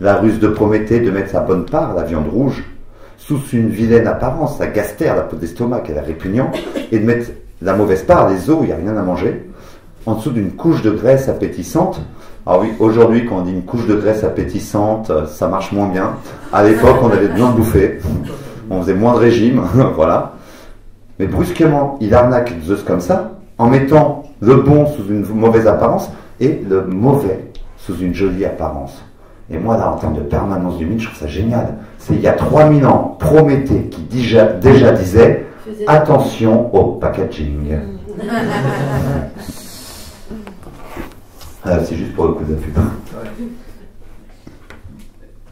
La ruse de Prométhée de mettre sa bonne part, la viande rouge, sous une vilaine apparence, la gastère, la peau d'estomac, elle est répugnante, et de mettre la mauvaise part, les os, il n'y a rien à manger, en dessous d'une couche de graisse appétissante. Alors oui, aujourd'hui, quand on dit une couche de graisse appétissante, ça marche moins bien. À l'époque, on avait besoin de bouffer, on faisait moins de régime, voilà. Mais brusquement, il arnaque Zeus comme ça, en mettant le bon sous une mauvaise apparence et le mauvais sous une jolie apparence. Et moi, là, en termes de permanence du mythe, je trouve ça génial. C'est il y a 3000 ans, Prométhée qui déjà disait « Attention au packaging ». C'est juste pour le coup de la pub.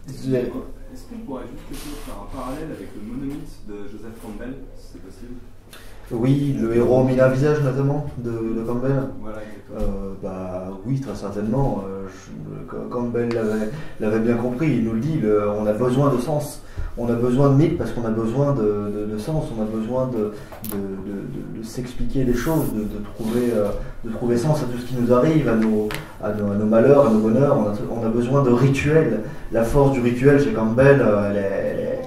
Est-ce qu'on pourrait juste faire un parallèle avec le monomythe de Joseph Campbell, si c'est possible? Oui, le héros mille un visage notamment de Campbell. Voilà, oui, très certainement. Campbell l'avait bien compris. Il nous le dit. On a besoin de sens. On a besoin de mythe parce qu'on a besoin de sens. On a besoin de s'expliquer les choses, de trouver sens à tout ce qui nous arrive, à nos malheurs, à nos bonheurs. On a besoin de rituels. La force du rituel chez Campbell, elle est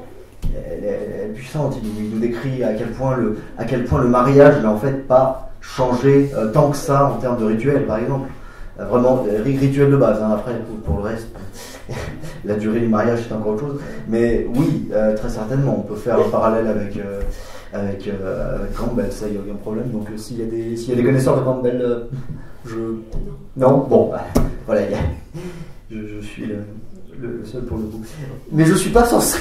puissante. Il nous décrit à quel point le mariage n'a en fait pas changé tant que ça en termes de rituel, par exemple. Vraiment, rituel de base. Après, pour le reste, la durée du mariage, c'est encore autre chose. Mais oui, très certainement, on peut faire un parallèle avec Campbell, ça, il n'y a aucun problème. Donc, s'il y a des connaisseurs de Campbell, non, bon, voilà, je suis le seul pour le coup. Mais je suis pas censé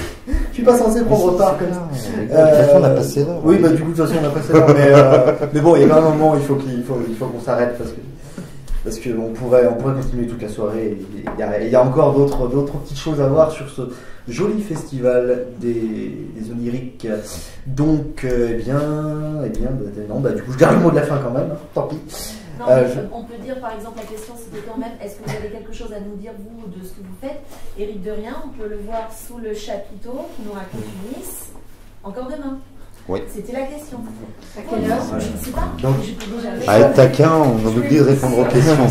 prendre part comme ça. De toute façon, on a passé l'heure. Oui, du coup, de toute façon, on a passé l'heure. Mais bon, il y a un moment, il faut qu'on s'arrête parce que parce qu'on pourrait continuer toute la soirée. Il y a encore d'autres petites choses à voir sur ce joli festival des oniriques. Donc, du coup, je garde le mot de la fin quand même, hein, tant pis. Non, on peut dire par exemple, la question c'était quand même, est-ce que vous avez quelque chose à nous dire vous de ce que vous faites? Éric de Rien, on peut le voir sous le chapiteau qui nous raconte Ulysse, encore demain. Oui. C'était la question. À quelle heure? Je ne sais pas. Donc, je peux déjà à être taquin, on oublie de répondre aux questions.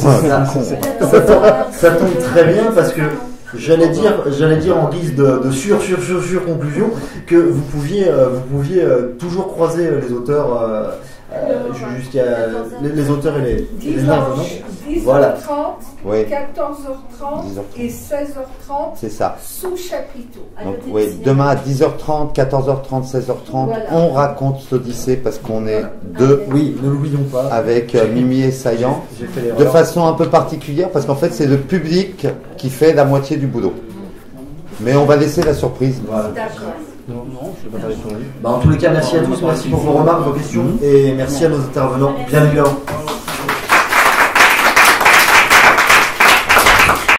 Ça tombe très bien parce que j'allais dire en guise de conclusion que vous pouviez toujours croiser les auteurs jusqu'à les auteurs et les intervenants. 10h30, voilà. 14h30 et 16h30 c'est ça. Sous chapiteau. Donc, oui, demain à 10h30, 14h30, 16h30, voilà. On raconte l'Odyssée parce qu'on est deux. Oui, ne l'oublions pas. Avec Mimi et Saillant. De façon un peu particulière parce qu'en fait, c'est le public qui fait la moitié du boulot. Mais on va laisser la surprise. Voilà. D'accord. Non, je ne vais pas répondre. En tous les cas, merci à tous, merci pour vos remarques, vos questions et merci à nos intervenants, bien évidemment.